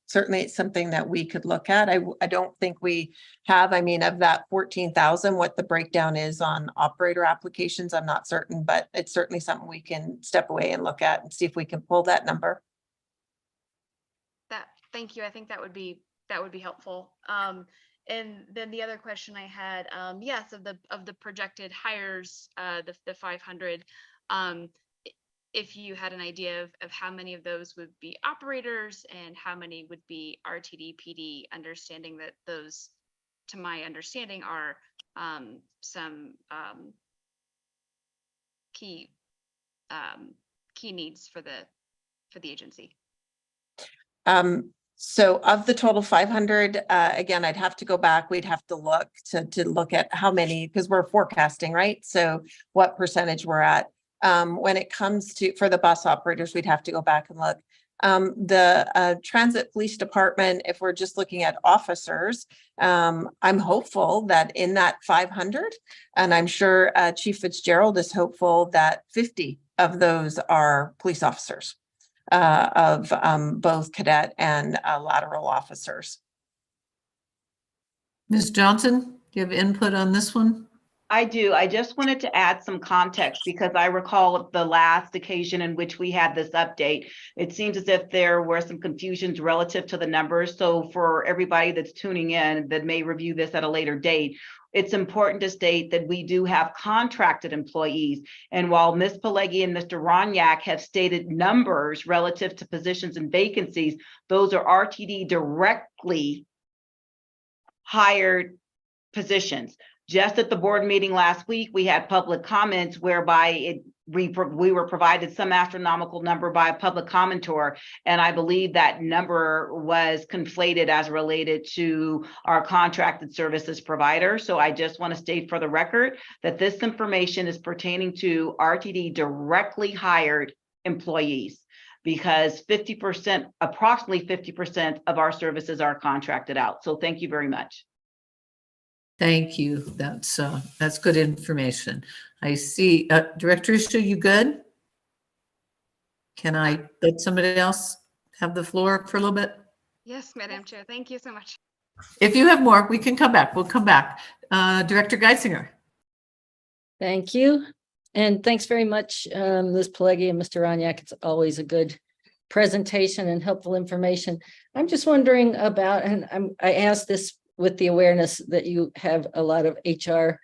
Certainly it's something that we could look at. I don't think we have, I mean, of that 14,000, what the breakdown is on operator applications, I'm not certain, but it's certainly something we can step away and look at and see if we can pull that number. Thank you. I think that would be helpful. And then the other question I had, yes, of the projected hires, the 500, if you had an idea of how many of those would be operators and how many would be RTD PD, understanding that those, to my understanding, are some key needs for the agency. So of the total 500, again, I'd have to go back. We'd have to look to look at how many, because we're forecasting, right? So what percentage we're at. When it comes to, for the bus operators, we'd have to go back and look. The Transit Police Department, if we're just looking at officers, I'm hopeful that in that 500, and I'm sure Chief Fitzgerald is hopeful that 50 of those are police officers, of both cadet and lateral officers. Ms. Johnson, do you have input on this one? I do. I just wanted to add some context because I recall the last occasion in which we had this update. It seems as if there were some confusions relative to the numbers. So for everybody that's tuning in that may review this at a later date, it's important to state that we do have contracted employees. And while Ms. Pileggi and Mr. Ronyak have stated numbers relative to positions and vacancies, those are RTD directly hired positions. Just at the board meeting last week, we had public comments whereby we were provided some astronomical number by a public commentor, and I believe that number was conflated as related to our contracted services provider. So I just want to state for the record that this information is pertaining to RTD directly hired employees, because 50%, approximately 50% of our services are contracted out. So thank you very much. Thank you. That's good information. I see. Director Rusha, you good? Can I let somebody else have the floor for a little bit? Yes, Madam Chair. Thank you so much. If you have more, we can come back. We'll come back. Director Geisinger. Thank you. And thanks very much, Ms. Pelleggi and Mr. Roniak. It's always a good presentation and helpful information. I'm just wondering about, and I asked this with the awareness that you have a lot of HR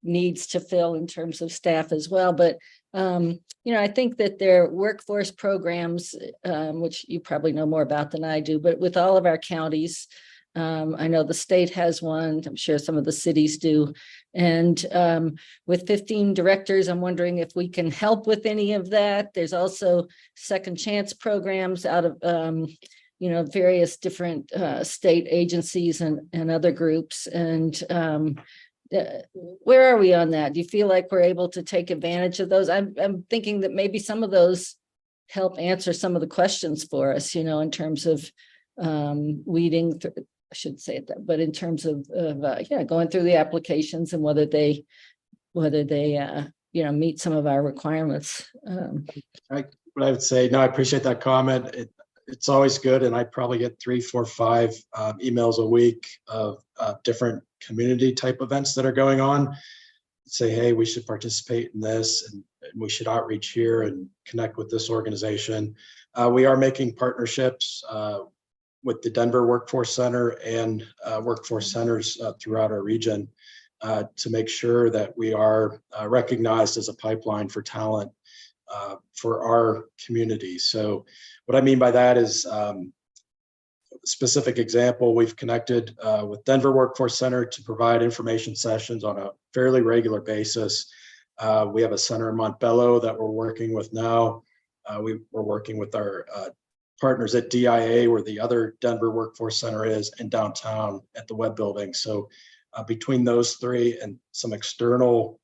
needs to fill in terms of staff as well, but I think that their workforce programs, which you probably know more about than I do, but with all of our counties, I know the state has one, I'm sure some of the cities do. And with 15 directors, I'm wondering if we can help with any of that. There's also second chance programs out of, various different state agencies and other groups. And where are we on that? Do you feel like we're able to take advantage of those? I'm thinking that maybe some of those help answer some of the questions for us, in terms of weeding through, I shouldn't say it that, but in terms of going through the applications and whether they meet some of our requirements. What I would say, no, I appreciate that comment. It's always good, and I probably get 3, 4, 5 emails a week of different community type events that are going on. Say, hey, we should participate in this, and we should outreach here and connect with this organization. We are making partnerships with the Denver Workforce Center and workforce centers throughout our region to make sure that we are recognized as a pipeline for talent for our community. So what I mean by that is specific example, we've connected with Denver Workforce Center to provide information sessions on a fairly regular basis. We have a center in Montbello that we're working with now. We're working with our partners at DIA, where the other Denver Workforce Center is, and downtown at the Webb Building. So between those three and some external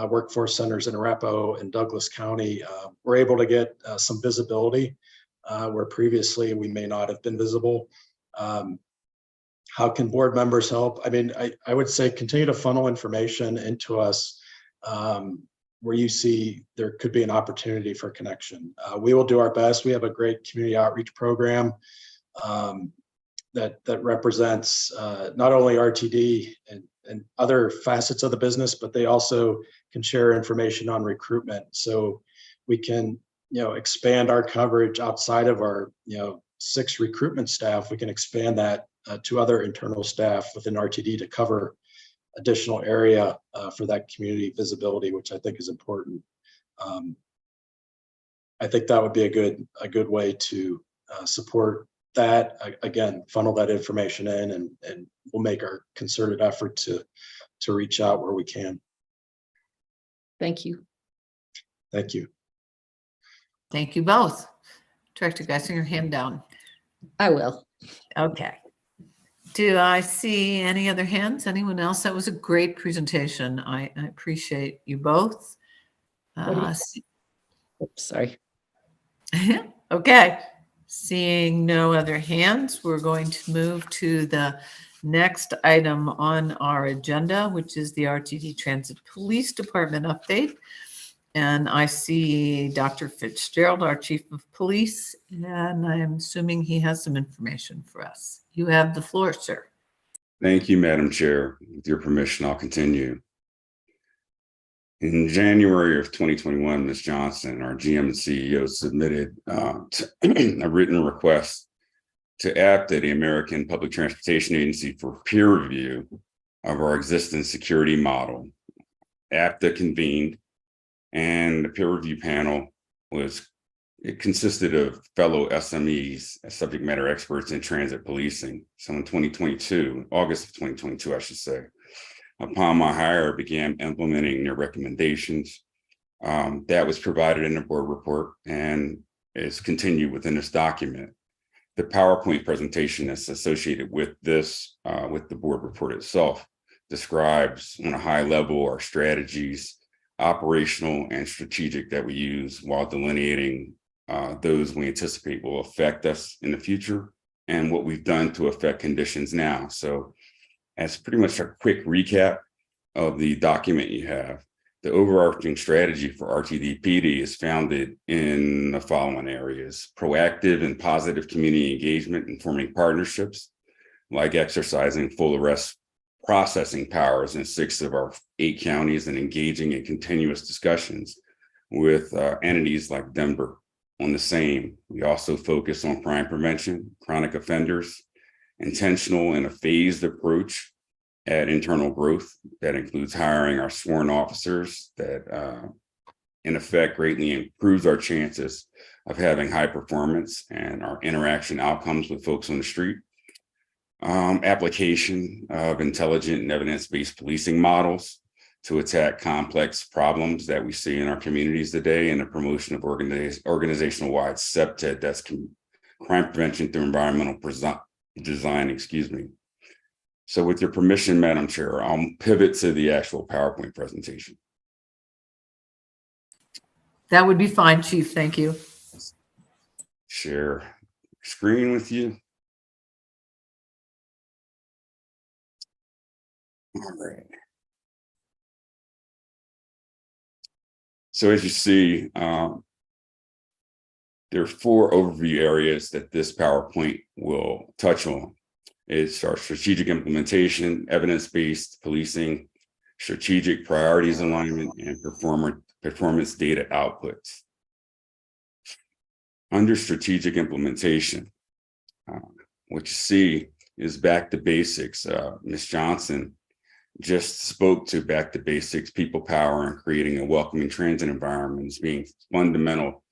workforce centers in Arapahoe and Douglas County, we're able to get some visibility where previously we may not have been visible. How can board members help? I mean, I would say continue to funnel information into us where you see there could be an opportunity for connection. We will do our best. We have a great community outreach program that represents not only RTD and other facets of the business, but they also can share information on recruitment. So we can, expand our coverage outside of our, 6 recruitment staff. We can expand that to other internal staff within RTD to cover additional area for that community visibility, which I think is important. I think that would be a good way to support that. Again, funnel that information in, and we'll make our concerted effort to reach out where we can. Thank you. Thank you. Thank you both. Director Geisinger, hand down. I will. Okay. Do I see any other hands? Anyone else? That was a great presentation. I appreciate you both. Oops, sorry. Okay. Seeing no other hands, we're going to move to the next item on our agenda, which is the RTD Transit Police Department update. And I see Dr. Fitzgerald, our Chief of Police, and I'm assuming he has some information for us. You have the floor, sir. Thank you, Madam Chair. With your permission, I'll continue. In January of 2021, Ms. Johnson, our GM and CEO, submitted a written request to APTA, the American Public Transportation Agency, for peer review of our existing security model. APTA convened, and the peer review panel consisted of fellow SMEs, subject matter experts in transit policing. So in 2022, August of 2022, I should say, upon my hire, I began implementing their recommendations. That was provided in the board report and is continued within this document. The PowerPoint presentation that's associated with this, with the board report itself, describes on a high level our strategies, operational and strategic, that we use while delineating those we anticipate will affect us in the future and what we've done to affect conditions now. So as pretty much a quick recap of the document you have, The overarching strategy for RTD PD is founded in the following areas: proactive and positive community engagement and forming partnerships, like exercising full arrest processing powers in 6 of our 8 counties and engaging in continuous discussions with entities like Denver on the same. We also focus on crime prevention, chronic offenders, intentional and a phased approach at internal growth. That includes hiring our sworn officers that in effect greatly improves our chances of having high performance and our interaction outcomes with folks on the street. Application of intelligent and evidence-based policing models to attack complex problems that we see in our communities today, and the promotion of organizational-wide CPTED, that's crime prevention through environmental design, excuse me. So with your permission, Madam Chair, I'll pivot to the actual PowerPoint presentation. That would be fine, Chief. Thank you. Share screen with you. All right. So as you see, there are 4 overview areas that this PowerPoint will touch on. It's our strategic implementation, evidence-based policing, strategic priorities alignment, and performance data outputs. Under strategic implementation, what you see is back to basics. Ms. Johnson just spoke to back to basics, people power, and creating a welcoming transit environment as being fundamental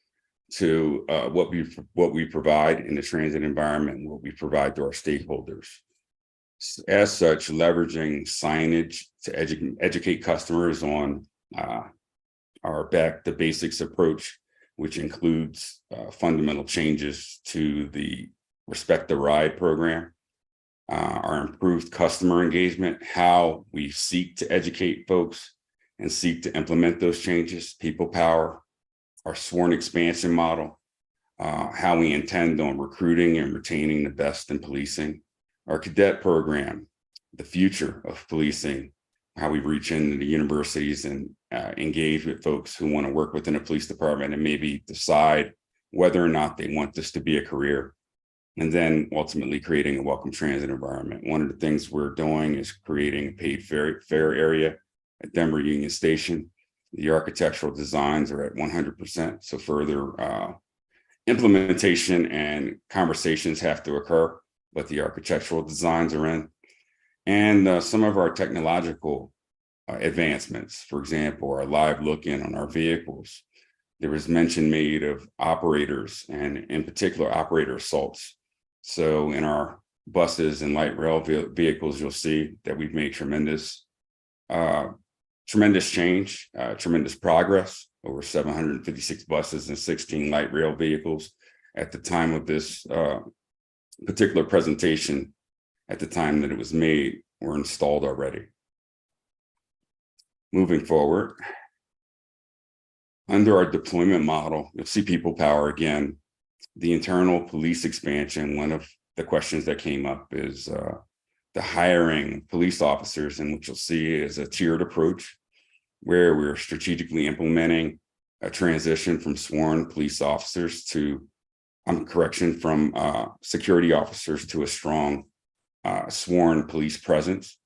to what we provide in the transit environment and what we provide to our stakeholders. As such, leveraging signage to educate customers on our back to basics approach, which includes fundamental changes to the Respect the Ride program, our improved customer engagement, how we seek to educate folks and seek to implement those changes, people power, our sworn expansion model, how we intend on recruiting and retaining the best in policing, our cadet program, the future of policing, how we reach into the universities and engage with folks who want to work within a police department and maybe decide whether or not they want this to be a career. And then ultimately creating a welcome transit environment. One of the things we're doing is creating a paid fare area at Denver Union Station. The architectural designs are at 100%. So further implementation and conversations have to occur, but the architectural designs are in. And some of our technological advancements, for example, our live look-in on our vehicles. There was mention made of operators and in particular operator assaults. So in our buses and light rail vehicles, you'll see that we've made tremendous change, tremendous progress, over 756 buses and 16 light rail vehicles at the time of this particular presentation. At the time that it was made, were installed already. Moving forward, under our deployment model, you'll see people power again. The internal police expansion, one of the questions that came up is the hiring police officers, and what you'll see is a tiered approach where we're strategically implementing a transition from sworn police officers to, from security officers to a strong sworn police presence.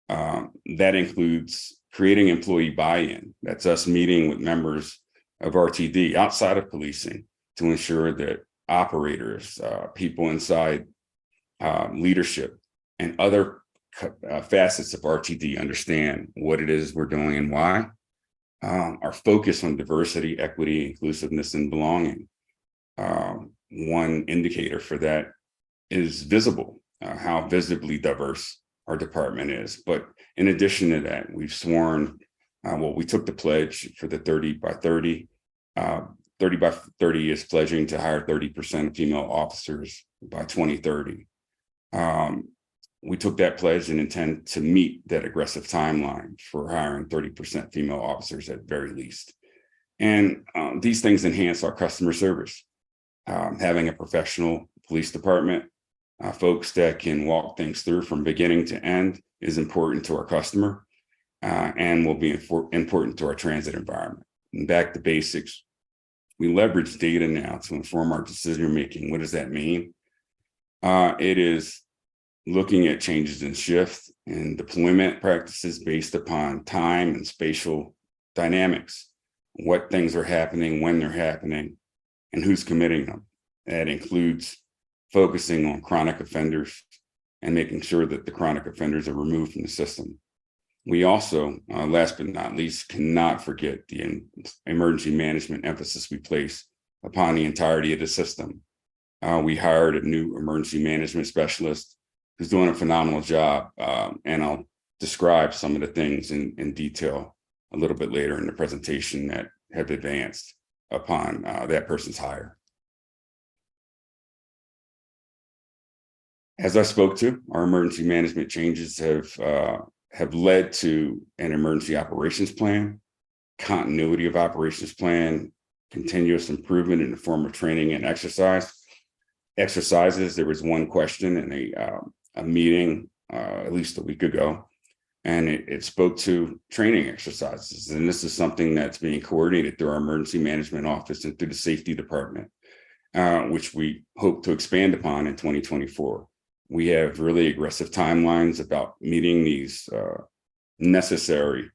That includes creating employee buy-in. That's us meeting with members of RTD outside of policing to ensure that operators, people inside leadership, and other facets of RTD understand what it is we're doing and why. Our focus on diversity, equity, inclusiveness, and belonging. One indicator for that is visible, how visibly diverse our department is. But in addition to that, we've sworn, we took the pledge for the 30 by 30. 30 by 30 is pledging to hire 30% of female officers by 2030. We took that pledge and intend to meet that aggressive timeline for hiring 30% female officers at very least. And these things enhance our customer service. Having a professional police department, folks that can walk things through from beginning to end is important to our customer. and will be important to our transit environment. And back to basics, we leverage data now to inform our decision making. What does that mean? It is looking at changes in shift and deployment practices based upon time and spatial dynamics, what things are happening, when they're happening, and who's committing them. That includes focusing on chronic offenders and making sure that the chronic offenders are removed from the system. We also, last but not least, cannot forget the emergency management emphasis we place upon the entirety of the system. We hired a new emergency management specialist who's doing a phenomenal job, and I'll describe some of the things in detail a little bit later in the presentation that have advanced upon that person's hire. As I spoke to, our emergency management changes have led to an emergency operations plan, continuity of operations plan, continuous improvement in the form of training and exercises. There was one question in a meeting at least a week ago, and it spoke to training exercises. And this is something that's being coordinated through our emergency management office and through the safety department, which we hope to expand upon in 2024. We have really aggressive timelines about meeting these necessary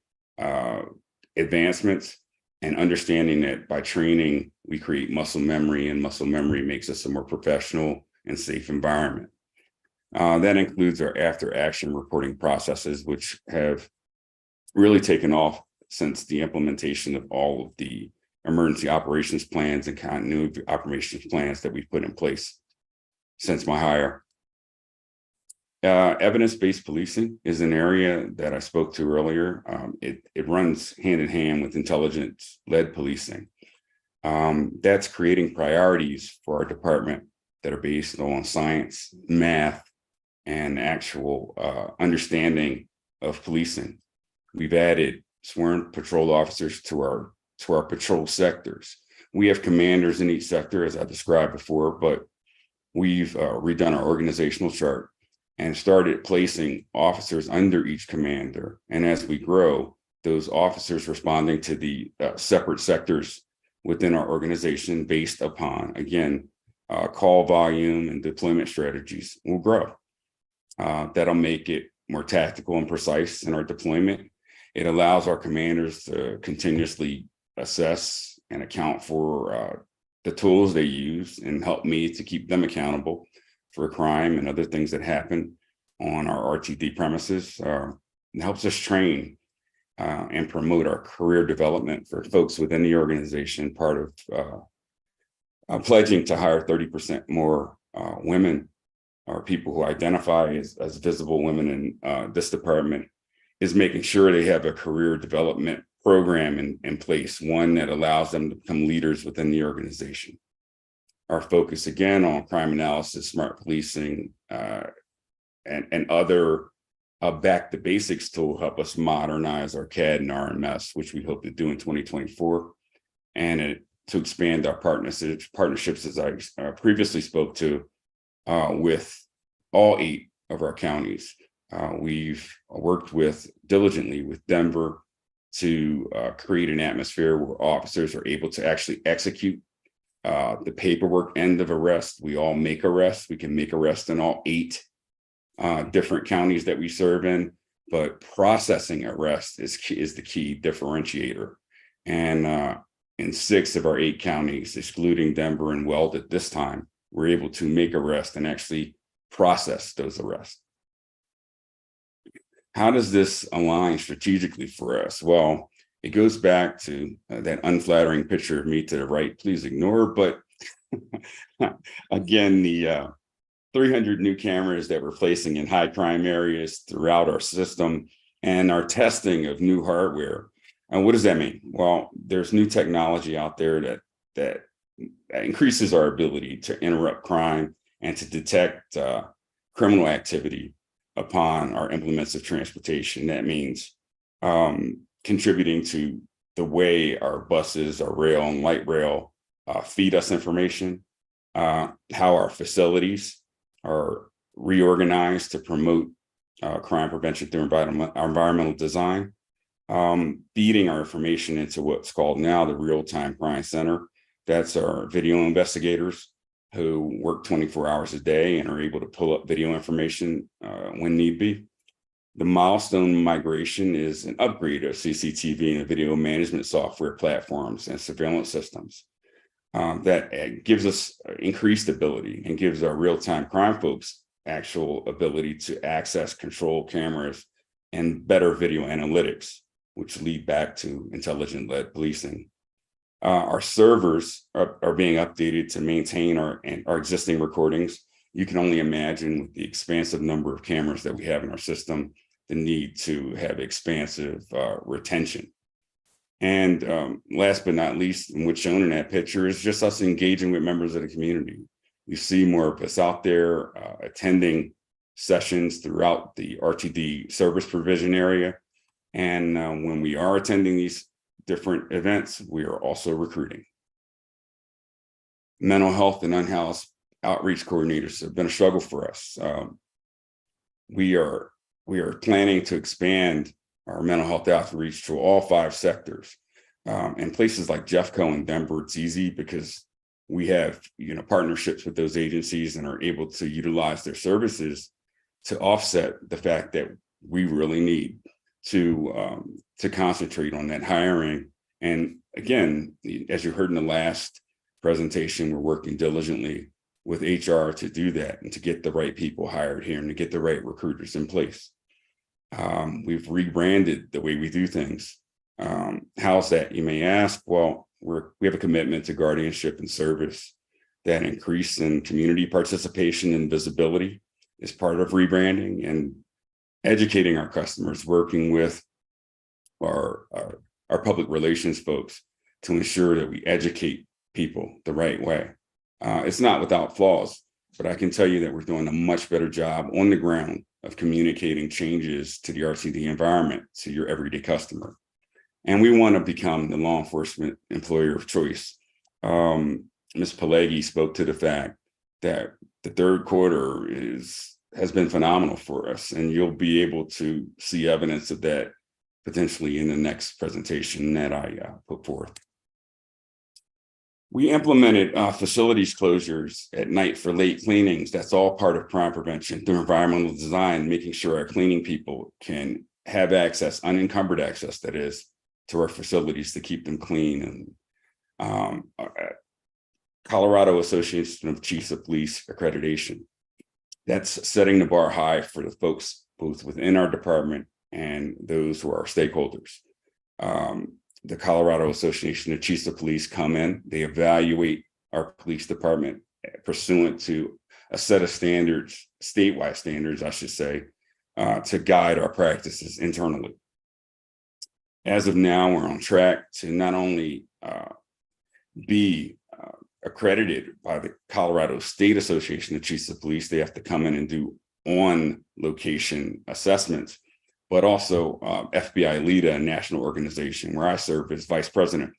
advancements and understanding that by training, we create muscle memory, and muscle memory makes us a more professional and safe environment. That includes our after action reporting processes, which have really taken off since the implementation of all of the emergency operations plans and continuity operations plans that we've put in place since my hire. Evidence-based policing is an area that I spoke to earlier. It runs hand in hand with intelligence-led policing. That's creating priorities for our department that are based on science, math, and actual understanding of policing. We've added sworn patrol officers to our patrol sectors. We have commanders in each sector, as I described before, but we've redone our organizational chart and started placing officers under each commander. And as we grow, those officers responding to the separate sectors within our organization based upon, again, call volume and deployment strategies will grow. That'll make it more tactical and precise in our deployment. It allows our commanders to continuously assess and account for the tools they use and help me to keep them accountable for crime and other things that happen on our RTD premises. It helps us train and promote our career development for folks within the organization, part of pledging to hire 30% more women or people who identify as visible women in this department, is making sure they have a career development program in place, one that allows them to become leaders within the organization. Our focus, again, on crime analysis, smart policing, and other back to basics to help us modernize our CAD and RMS, which we hope to do in 2024, and to expand our partnerships, as I previously spoke to, with all 8 of our counties. We've worked diligently with Denver to create an atmosphere where officers are able to actually execute the paperwork end of arrest. We all make arrests. We can make arrests in all 8 different counties that we serve in, but processing arrest is the key differentiator. And in 6 of our 8 counties, excluding Denver and Weld at this time, we're able to make arrests and actually process those arrests. How does this align strategically for us? Well, it goes back to that unflattering picture of me to the right, please ignore, but again, the 300 new cameras that we're placing in high crime areas throughout our system and our testing of new hardware. And what does that mean? Well, there's new technology out there that increases our ability to interrupt crime and to detect criminal activity upon our implements of transportation. That means contributing to the way our buses, our rail and light rail feed us information, how our facilities are reorganized to promote crime prevention through environmental design, feeding our information into what's called now the Real-Time Crime Center. That's our video investigators who work 24 hours a day and are able to pull up video information when need be. The milestone migration is an upgrade of CCTV and video management software platforms and surveillance systems that gives us increased ability and gives our real-time crime folks actual ability to access control cameras and better video analytics, which lead back to intelligent-led policing. Our servers are being updated to maintain our existing recordings. You can only imagine with the expansive number of cameras that we have in our system, the need to have expansive retention. And last but not least, and what's shown in that picture is just us engaging with members of the community. You see more of us out there attending sessions throughout the RTD service provision area. And when we are attending these different events, we are also recruiting. Mental health and unhoused outreach coordinators have been a struggle for us. We are planning to expand our mental health outreach to all 5 sectors. In places like Jeffco and Denver, it's easy because we have partnerships with those agencies and are able to utilize their services to offset the fact that we really need to concentrate on that hiring. And again, as you heard in the last presentation, we're working diligently with HR to do that and to get the right people hired here and to get the right recruiters in place. We've rebranded the way we do things. How's that, you may ask? Well, we have a commitment to guardianship and service. That increase in community participation and visibility is part of rebranding, and educating our customers, working with our public relations folks to ensure that we educate people the right way. It's not without flaws, but I can tell you that we're doing a much better job on the ground of communicating changes to the RTD environment to your everyday customer. And we want to become the law enforcement employer of choice. Ms. Pileggi spoke to the fact that the third quarter has been phenomenal for us, and you'll be able to see evidence of that potentially in the next presentation that I put forth. We implemented facilities closures at night for late cleanings. That's all part of crime prevention through environmental design, making sure our cleaning people can have access, unencumbered access, that is, to our facilities to keep them clean. And Colorado Association of Chiefs of Police accreditation. That's setting the bar high for the folks both within our department and those who are our stakeholders. The Colorado Association of Chiefs of Police come in, they evaluate our police department pursuant to a set of standards, statewide standards, I should say, to guide our practices internally. As of now, we're on track to not only be accredited by the Colorado State Association of Chiefs of Police, they have to come in and do on-location assessments, but also FBI LEDA, a national organization where I serve as vice president,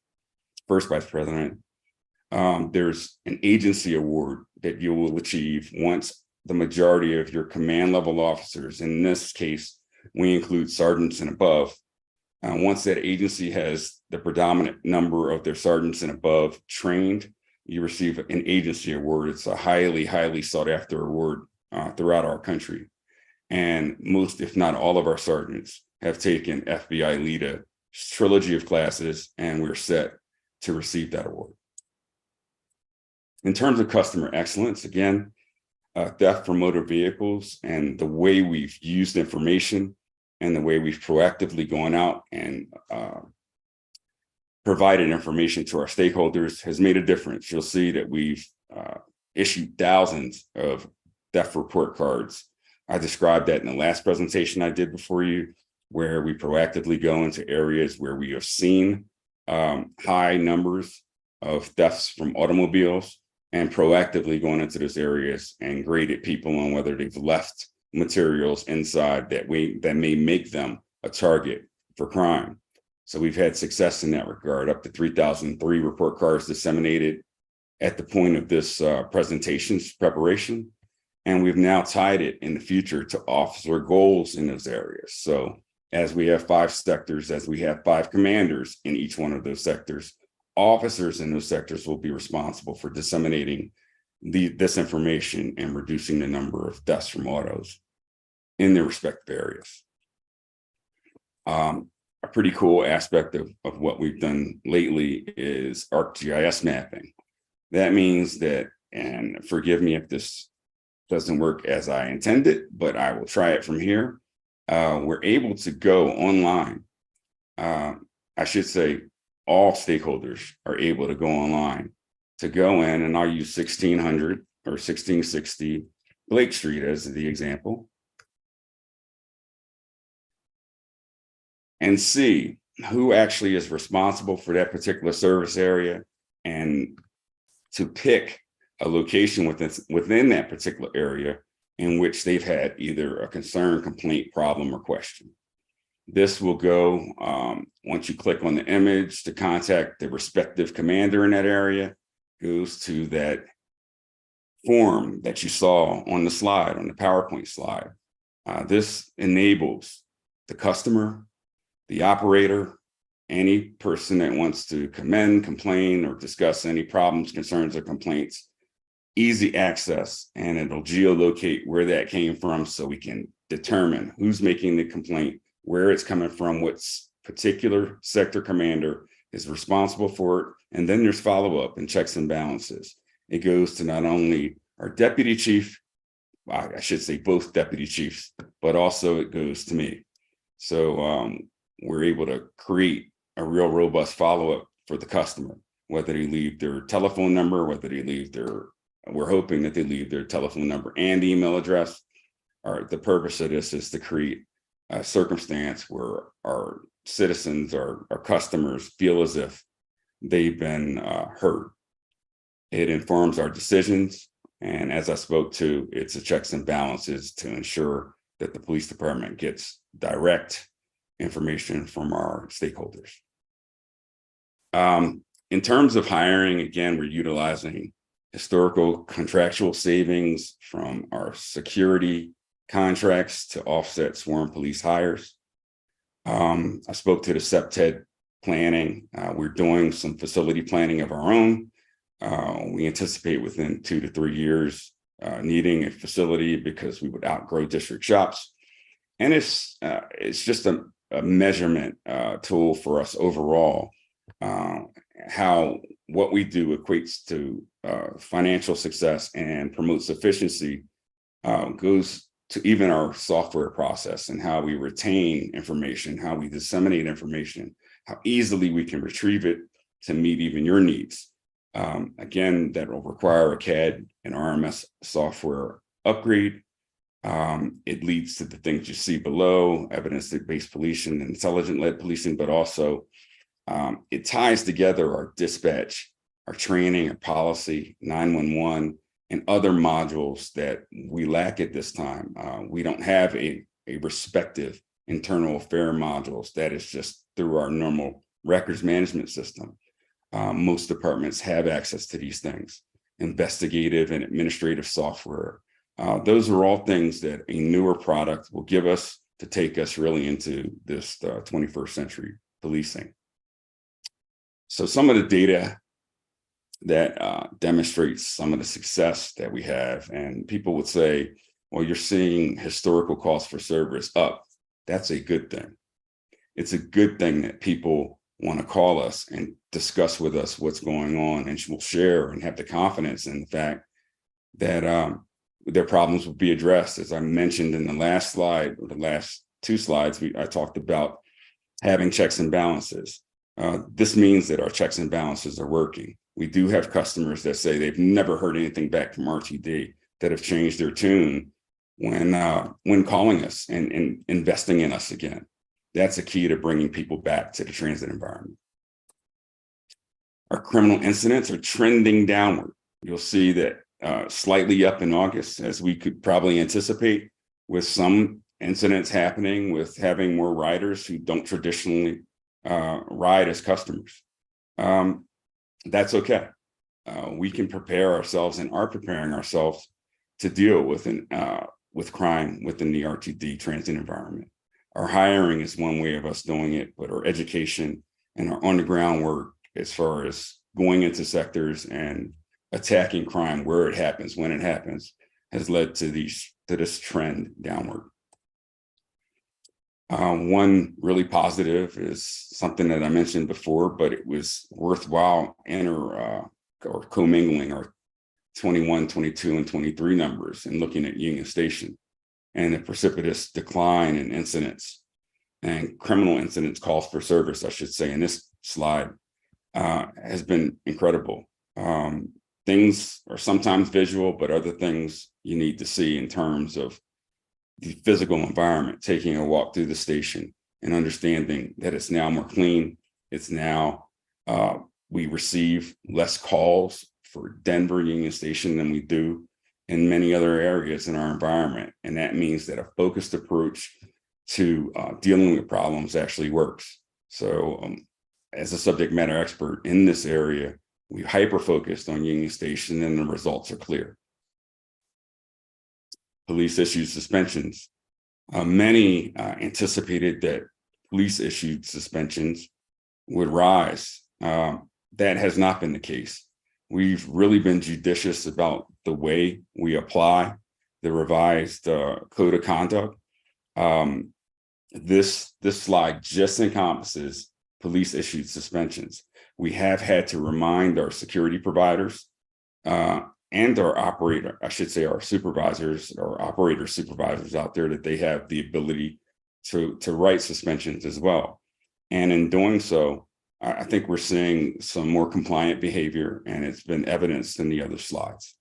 first vice president. There's an agency award that you will achieve once the majority of your command level officers, in this case, we include sergeants and above, once that agency has the predominant number of their sergeants and above trained, you receive an agency award. It's a highly, highly sought after award throughout our country. And most, if not all of our sergeants have taken FBI LEDA trilogy of classes, and we're set to receive that award. In terms of customer excellence, again, theft from motor vehicles and the way we've used information and the way we've proactively gone out and provided information to our stakeholders has made a difference. You'll see that we've issued thousands of theft report cards. I described that in the last presentation I did before you, where we proactively go into areas where we have seen high numbers of thefts from automobiles, and proactively going into those areas and graded people on whether they've left materials inside that may make them a target for crime. So we've had success in that regard, up to 3,003 report cards disseminated at the point of this presentation's preparation. And we've now tied it in the future to officer goals in those areas. So as we have 5 sectors, as we have 5 commanders in each one of those sectors, officers in those sectors will be responsible for disseminating this information and reducing the number of deaths from autos in their respective areas. A pretty cool aspect of what we've done lately is ArcGIS mapping. That means that, and forgive me if this doesn't work as I intended, but I will try it from here. We're able to go online. I should say all stakeholders are able to go online to go in, and I'll use 1600 or 1660 Blake Street as the example, and see who actually is responsible for that particular service area, and to pick a location within that particular area in which they've had either a concern, complaint, problem, or question. This will go, once you click on the image to contact the respective commander in that area, goes to that form that you saw on the slide, on the PowerPoint slide. This enables the customer, the operator, any person that wants to commend, complain, or discuss any problems, concerns, or complaints, easy access, and it'll geolocate where that came from so we can determine who's making the complaint, where it's coming from, what particular sector commander is responsible for it, and then there's follow-up and checks and balances. It goes to not only our deputy chief, I should say both deputy chiefs, but also it goes to me. So we're able to create a real robust follow-up for the customer, whether they leave their telephone number, whether they leave we're hoping that they leave their telephone number and email address. The purpose of this is to create a circumstance where our citizens, our customers feel as if they've been heard. It informs our decisions. And as I spoke to, it's a checks and balances to ensure that the police department gets direct information from our stakeholders. In terms of hiring, again, we're utilizing historical contractual savings from our security contracts to offset sworn police hires. I spoke to the CEPTED planning. We're doing some facility planning of our own. We anticipate within 2 to 3 years needing a facility because we would outgrow district shops. And it's just a measurement tool for us overall, how what we do equates to financial success and promotes efficiency, goes to even our software process and how we retain information, how we disseminate information, how easily we can retrieve it to meet even your needs. Again, that will require a CAD and RMS software upgrade. It leads to the things you see below: evidence-based policing and intelligent-led policing, but also it ties together our dispatch, our training, our policy, 911, and other modules that we lack at this time. We don't have a respective internal affair modules that is just through our normal records management system. Most departments have access to these things: investigative and administrative software. Those are all things that a newer product will give us to take us really into this 21st century policing. So some of the data that demonstrates some of the success that we have, and people would say, well, you're seeing historical costs for service up. That's a good thing. It's a good thing that people want to call us and discuss with us what's going on, and will share and have the confidence in the fact that their problems will be addressed. As I mentioned in the last slide, or the last 2 slides, I talked about having checks and balances. This means that our checks and balances are working. We do have customers that say they've never heard anything back from RTD, that have changed their tune when calling us and investing in us again. That's a key to bringing people back to the transit environment. Our criminal incidents are trending downward. You'll see that slightly up in August, as we could probably anticipate, with some incidents happening with having more riders who don't traditionally ride as customers. That's okay. We can prepare ourselves and are preparing ourselves to deal with crime within the RTD transit environment. Our hiring is one way of us doing it, but our education and our on-the-ground work as far as going into sectors and attacking crime where it happens, when it happens, has led to this trend downward. One really positive is something that I mentioned before, but it was worthwhile or commingling our 21, 22, and 23 numbers and looking at Union Station and the precipitous decline in incidents and criminal incidents, calls for service, I should say, in this slide has been incredible. Things are sometimes visual, but other things you need to see in terms of the physical environment, taking a walk through the station and understanding that it's now more clean. It's now, we receive less calls for Denver Union Station than we do in many other areas in our environment. And that means that a focused approach to dealing with problems actually works. So as a subject matter expert in this area, we hyper-focused on Union Station and the results are clear. Police issued suspensions. Many anticipated that police issued suspensions would rise. That has not been the case. We've really been judicious about the way we apply the revised code of conduct. This slide just encompasses police issued suspensions. We have had to remind our security providers and our operator, I should say our supervisors or operator supervisors out there, that they have the ability to write suspensions as well. And in doing so, I think we're seeing some more compliant behavior, and it's been evidenced in the other slides.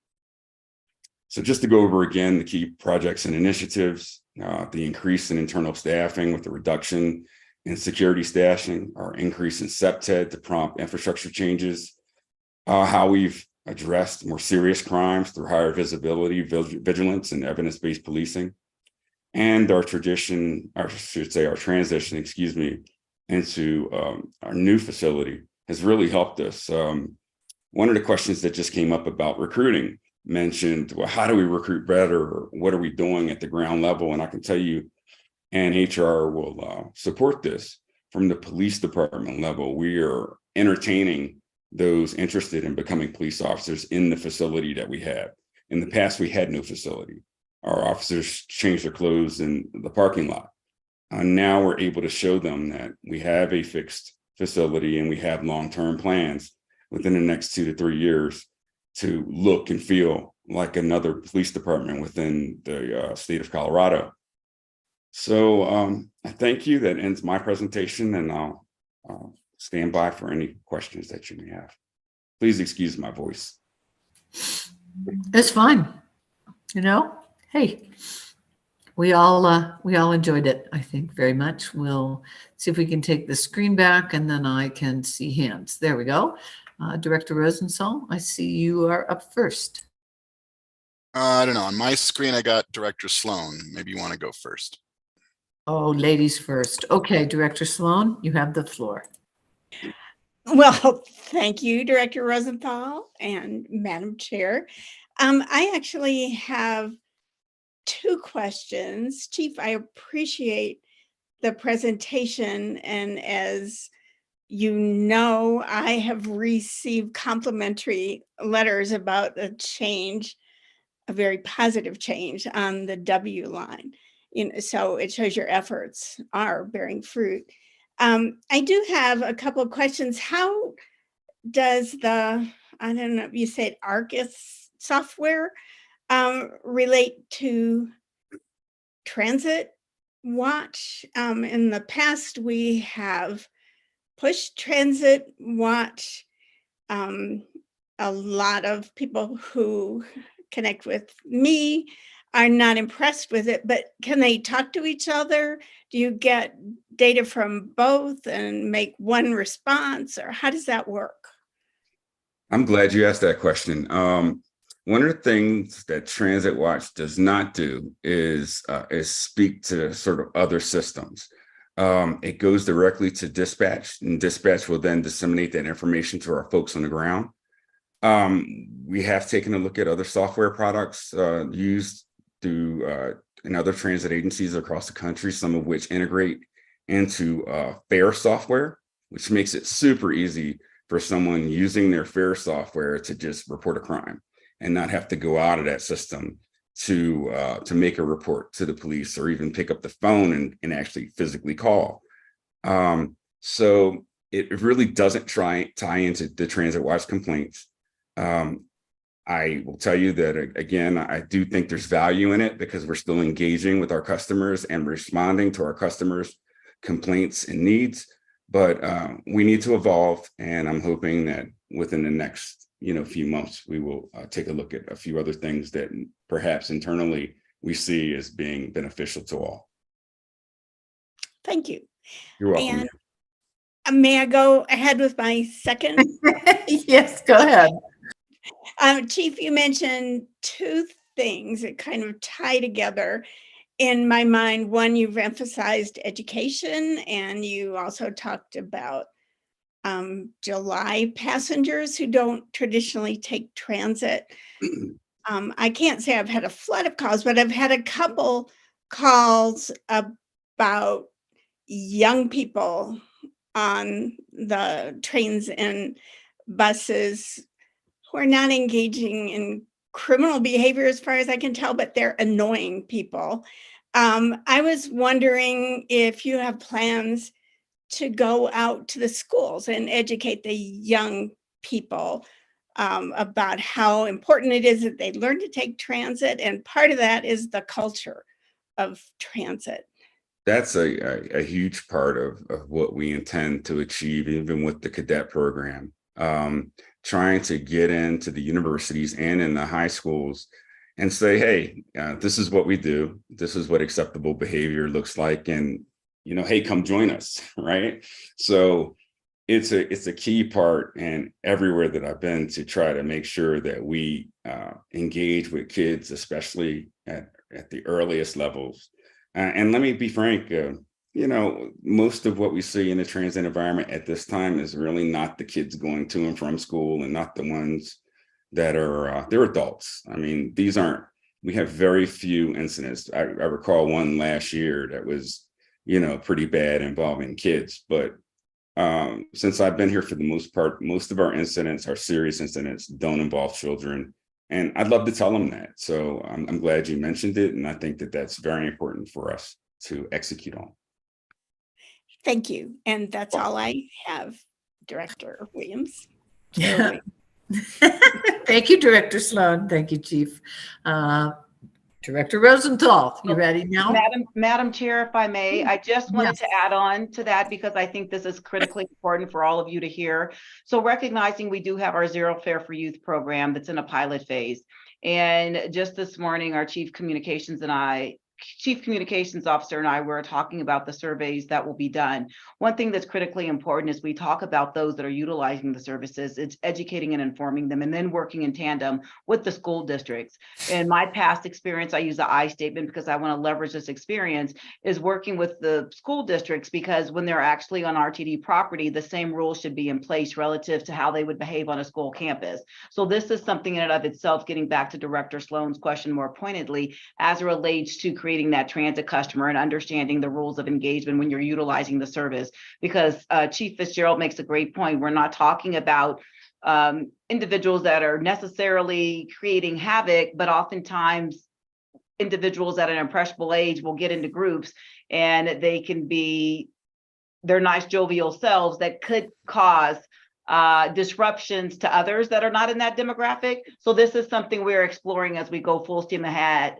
So just to go over again, the key projects and initiatives, the increase in internal staffing with the reduction in security staffing, our increase in CPTED to prompt infrastructure changes, how we've addressed more serious crimes through higher visibility, vigilance, and evidence-based policing, and our transition, into our new facility has really helped us. One of the questions that just came up about recruiting mentioned, well, how do we recruit better? Or what are we doing at the ground level? And I can tell you, and HR will support this, from the police department level, we are entertaining those interested in becoming police officers in the facility that we have. In the past, we had no facility. Our officers changed their clothes in the parking lot. Now we're able to show them that we have a fixed facility and we have long-term plans within the next 2 to 3 years to look and feel like another police department within the state of Colorado. So I thank you. That ends my presentation, and I'll stand by for any questions that you may have. Please excuse my voice. It's fine. You know, hey, we all enjoyed it, I think, very much. We'll see if we can take the screen back, and then I can see hands. There we go. Director Rosenthal, I see you are up first. I don't know. On my screen, I got Director Sloan. Maybe you want to go first. Oh, ladies first. Okay, Director Sloan, you have the floor. Well, thank you, Director Rosenthal and Madam Chair. I actually have 2 questions. Chief, I appreciate the presentation, and as you know, I have received complimentary letters about a change, a very positive change on the W line. So it shows your efforts are bearing fruit. I do have a couple of questions. How does the, I don't know if you said Argus software relate to Transit Watch? In the past, we have pushed Transit Watch. A lot of people who connect with me are not impressed with it, but can they talk to each other? Do you get data from both and make one response, or how does that work? I'm glad you asked that question. One of the things that Transit Watch does not do is speak to sort of other systems. It goes directly to dispatch, and dispatch will then disseminate that information to our folks on the ground. We have taken a look at other software products used through and other transit agencies across the country, some of which integrate into fare software, which makes it super easy for someone using their fare software to just report a crime and not have to go out of that system to make a report to the police or even pick up the phone and actually physically call. So it really doesn't tie into the TransitWise complaints. I will tell you that, again, I do think there's value in it because we're still engaging with our customers and responding to our customers' complaints and needs. But we need to evolve, and I'm hoping that within the next few months, we will take a look at a few other things that perhaps internally we see as being beneficial to all. Thank you. You're welcome. And may I go ahead with my second? Yes, go ahead. Chief, you mentioned two things that kind of tie together in my mind. One, you've emphasized education, and you also talked about July passengers who don't traditionally take transit. I can't say I've had a flood of calls, but I've had a couple calls about young people on the trains and buses who are not engaging in criminal behavior as far as I can tell, but they're annoying people. I was wondering if you have plans to go out to the schools and educate the young people about how important it is that they learn to take transit. And part of that is the culture of transit. That's a huge part of what we intend to achieve, even with the cadet program. Trying to get into the universities and in the high schools and say, hey, this is what we do. This is what acceptable behavior looks like. And, hey, come join us, right? So it's a key part, and everywhere that I've been, to try to make sure that we engage with kids, especially at the earliest levels. And let me be frank, most of what we see in the transit environment at this time is really not the kids going to and from school, and not the ones that are, they're adults. I mean, we have very few incidents. I recall one last year that was, pretty bad, involving kids. But since I've been here, for the most part, most of our incidents, our serious incidents, don't involve children. And I'd love to tell them that. So I'm glad you mentioned it. And I think that that's very important for us to execute on. Thank you. And that's all I have, Director Williams. Yeah. Thank you, Director Sloan. Thank you, Chief. Director Rosenthal, you ready now? Madam Chair, if I may, I just wanted to add on to that, because I think this is critically important for all of you to hear. So recognizing we do have our Zero Fare for Youth program that's in a pilot phase. And just this morning, our Chief Communications Officer and I were talking about the surveys that will be done. One thing that's critically important is we talk about those that are utilizing the services. It's educating and informing them, and then working in tandem with the school districts. In my past experience, I use the I statement because I want to leverage this experience, is working with the school districts, because when they're actually on RTD property, the same rules should be in place relative to how they would behave on a school campus. So this is something in and of itself, getting back to Director Sloan's question more pointedly, as it relates to creating that transit customer and understanding the rules of engagement when you're utilizing the service. Because Chief Fitzgerald makes a great point. We're not talking about individuals that are necessarily creating havoc, but oftentimes individuals at an impressionable age will get into groups, and they can be their nice jovial selves that could cause disruptions to others that are not in that demographic. So this is something we're exploring as we go full steam ahead,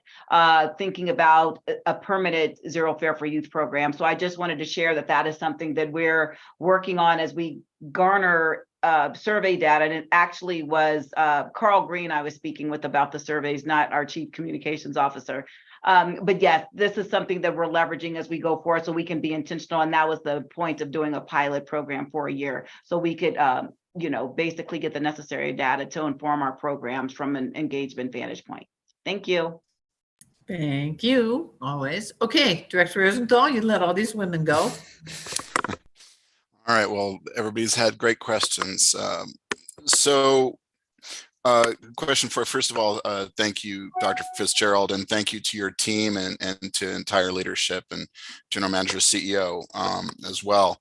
thinking about a permanent Zero Fare for Youth program. So I just wanted to share that that is something that we're working on as we garner survey data. And it actually was Carl Green I was speaking with about the surveys, not our Chief Communications Officer. But yes, this is something that we're leveraging as we go forward, so we can be intentional. And that was the point of doing a pilot program for a year, so we could, basically get the necessary data to inform our programs from an engagement vantage point. Thank you. Thank you, always. Okay, Director Rosenthal, you let all these women go. All right, well, everybody's had great questions. So Question for, first of all, thank you, Dr. Fitzgerald, and thank you to your team and to entire leadership and General Manager, CEO as well.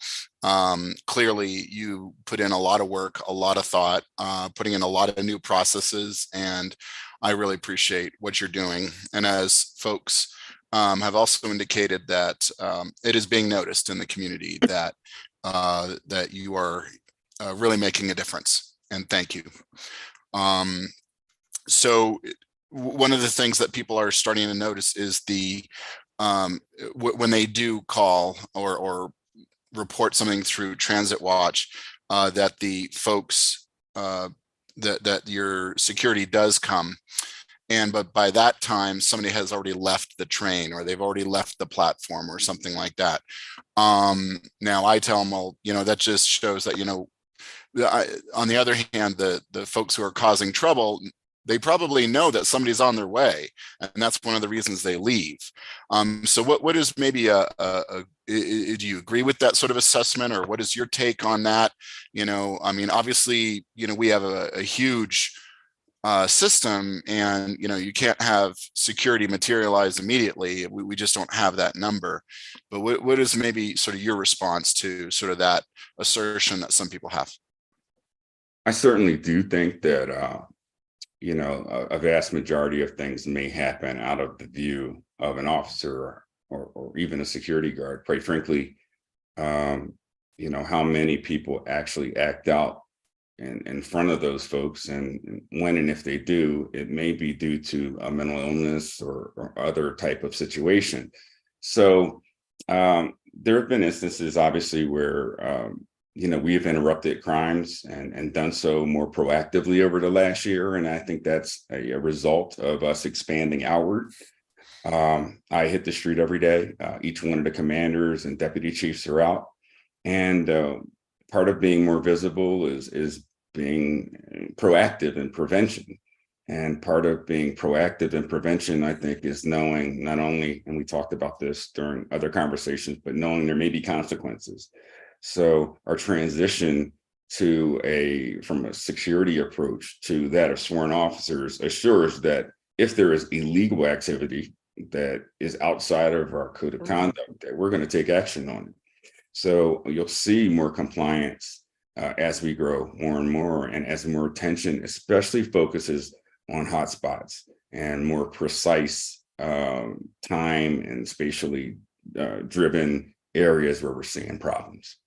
Clearly, you put in a lot of work, a lot of thought, putting in a lot of new processes, and I really appreciate what you're doing. And as folks have also indicated that it is being noticed in the community that that you are really making a difference, and thank you. So one of the things that people are starting to notice is the when they do call or report something through Transit Watch, that the folks that your security does come. But by that time, somebody has already left the train, or they've already left the platform, or something like that. Now I tell them, well, that just shows that, on the other hand, the folks who are causing trouble, they probably know that somebody's on their way, and that's one of the reasons they leave. So what is maybe do you agree with that sort of assessment, or what is your take on that? I mean, obviously, we have a huge system, and you can't have security materialize immediately. We just don't have that number. But what is maybe sort of your response to sort of that assertion that some people have? I certainly do think that a vast majority of things may happen out of the view of an officer or even a security guard. Quite frankly, how many people actually act out in front of those folks, and when and if they do, it may be due to a mental illness or other type of situation. So there have been instances, obviously, where we have interrupted crimes and done so more proactively over the last year, and I think that's a result of us expanding outward. I hit the street every day. Each one of the commanders and deputy chiefs are out, and part of being more visible is being proactive in prevention. And part of being proactive in prevention, I think, is knowing not only, and we talked about this during other conversations, but knowing there may be consequences. So our transition from a security approach to that of sworn officers assures that if there is illegal activity that is outside of our code of conduct, that we're going to take action on it. So you'll see more compliance as we grow more and more, and as more attention especially focuses on hotspots and more precise time and spatially driven areas where we're seeing problems.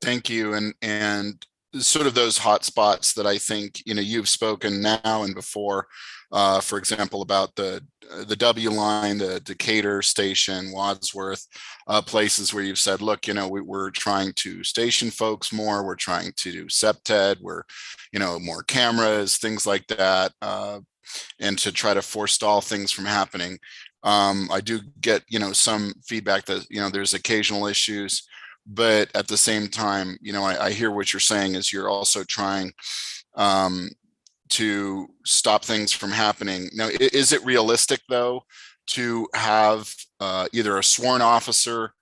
Thank you. And sort of those hotspots that I think, you've spoken now and before, for example, about the W line, the Decatur station, Wadsworth, places where you've said, look, we're trying to station folks more, we're trying to do CPTED, we're, more cameras, things like that, and to try to forestall things from happening. I do get, some feedback that, there's occasional issues, but at the same time, I hear what you're saying is you're also trying to stop things from happening. Now, is it realistic, though, to have either a sworn officer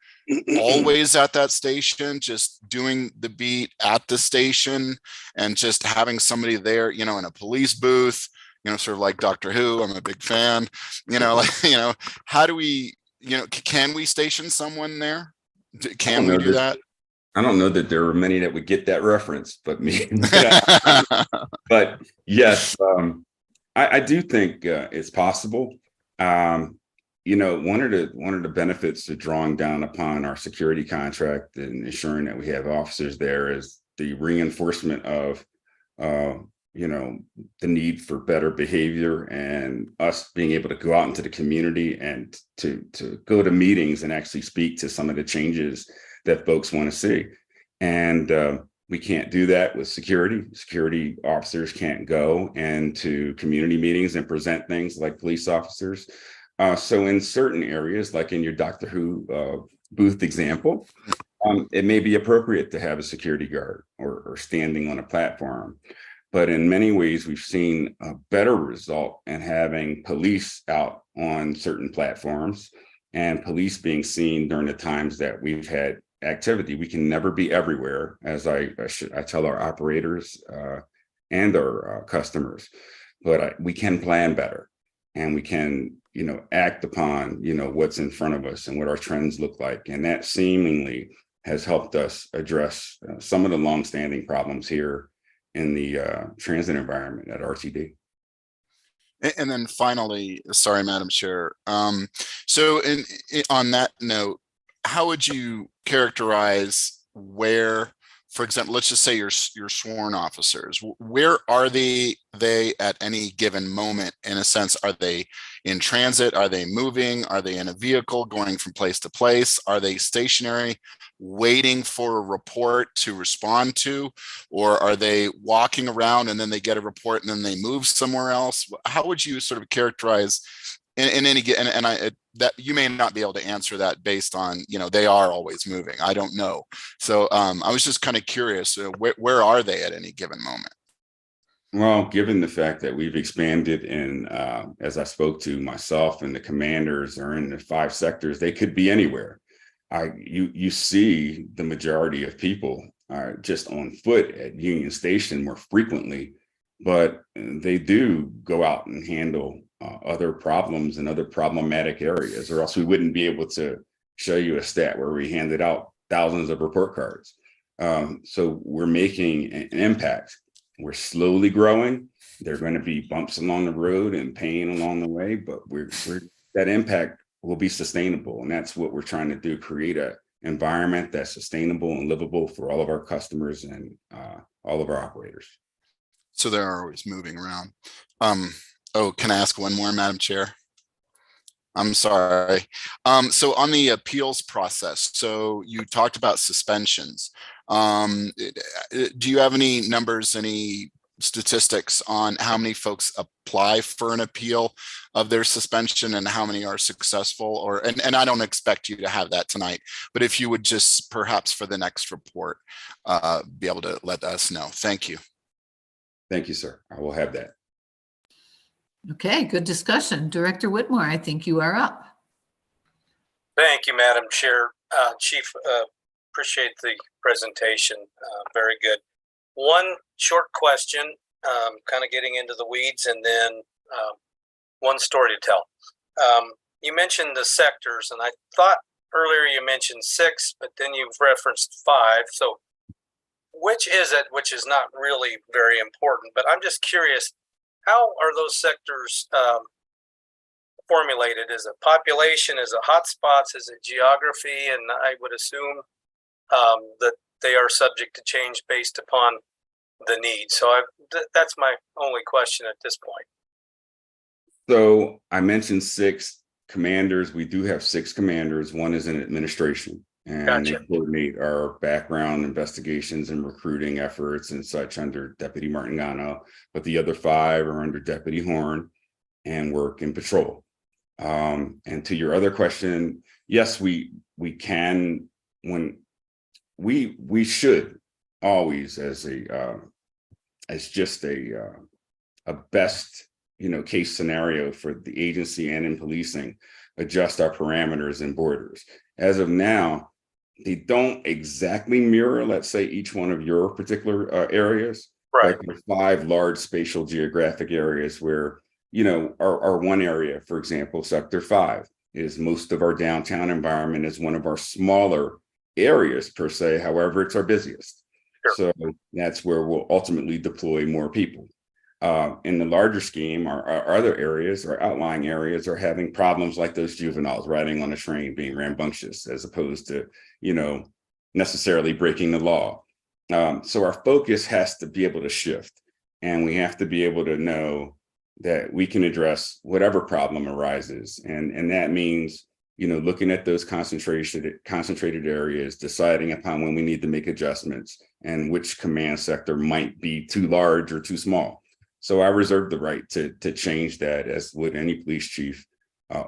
always at that station, just doing the beat at the station, and just having somebody there, in a police booth, sort of like Doctor Who? I'm a big fan. How do we, can we station someone there? Can we do that? I don't know that there are many that would get that reference, but me. But yes, I do think it's possible. One of the benefits to drawing down upon our security contract and ensuring that we have officers there is the reinforcement of the need for better behavior, and us being able to go out into the community and to go to meetings and actually speak to some of the changes that folks want to see. And we can't do that with security. Security officers can't go into community meetings and present things like police officers. So in certain areas, like in your Doctor Who booth example, it may be appropriate to have a security guard or standing on a platform. But in many ways, we've seen a better result in having police out on certain platforms and police being seen during the times that we've had activity. We can never be everywhere. As I tell our operators, and our customers. But we can plan better, and we can, act upon, what's in front of us and what our trends look like. And that seemingly has helped us address some of the longstanding problems here in the transit environment at RTD. And then finally, sorry, Madam Chair. So on that note, how would you characterize where, for example, let's just say your sworn officers, where are they at any given moment? In a sense, are they in transit? Are they moving? Are they in a vehicle going from place to place? Are they stationary, waiting for a report to respond to? Or are they walking around and then they get a report and then they move somewhere else? How would you sort of characterize in any, and that you may not be able to answer that based on, they are always moving. I don't know. So I was just kind of curious, where are they at any given moment? Well, given the fact that we've expanded in, as I spoke to myself and the commanders are in the 5 sectors, they could be anywhere. You see the majority of people are just on foot at Union Station more frequently, but they do go out and handle other problems and other problematic areas, or else we wouldn't be able to show you a stat where we handed out thousands of report cards. So we're making an impact. We're slowly growing. There are going to be bumps along the road and pain along the way, but that impact will be sustainable. And that's what we're trying to do, create an environment that's sustainable and livable for all of our customers and all of our operators. So they're always moving around. Oh, can I ask one more, Madam Chair? I'm sorry. So on the appeals process, so you talked about suspensions. Do you have any numbers, any statistics on how many folks apply for an appeal of their suspension and how many are successful? And I don't expect you to have that tonight, but if you would just perhaps for the next report, be able to let us know. Thank you. Thank you, sir. I will have that. Okay, good discussion. Director Whitmore, I think you are up. Thank you, Madam Chair. Chief, appreciate the presentation. Very good. One short question, kind of getting into the weeds, and then one story to tell. You mentioned the sectors, and I thought earlier you mentioned 6, but then you've referenced 5. So which is it, which is not really very important, but I'm just curious, how are those sectors formulated? Is it population? Is it hotspots? Is it geography? And I would assume that they are subject to change based upon the need. So that's my only question at this point. So I mentioned 6 commanders. We do have 6 commanders. One is in administration, and Gotcha. They coordinate our background investigations and recruiting efforts and such under Deputy Martingano, but the other 5 are under Deputy Horn and work in patrol. And to your other question, yes, we can, when we should always, as just a best case scenario for the agency and in policing, adjust our parameters and borders. As of now, they don't exactly mirror, let's say, each one of your particular areas. Right. Like the 5 large spatial geographic areas where, our one area, for example, Sector 5, is most of our downtown environment is one of our smaller areas per se. However, it's our busiest. Sure. So that's where we'll ultimately deploy more people. In the larger scheme, our other areas, our outlying areas, are having problems like those juveniles riding on a train being rambunctious, as opposed to, necessarily breaking the law. So our focus has to be able to shift, and we have to be able to know that we can address whatever problem arises. And that means, looking at those concentrated areas, deciding upon when we need to make adjustments and which command sector might be too large or too small. So I reserve the right to change that, as would any police chief,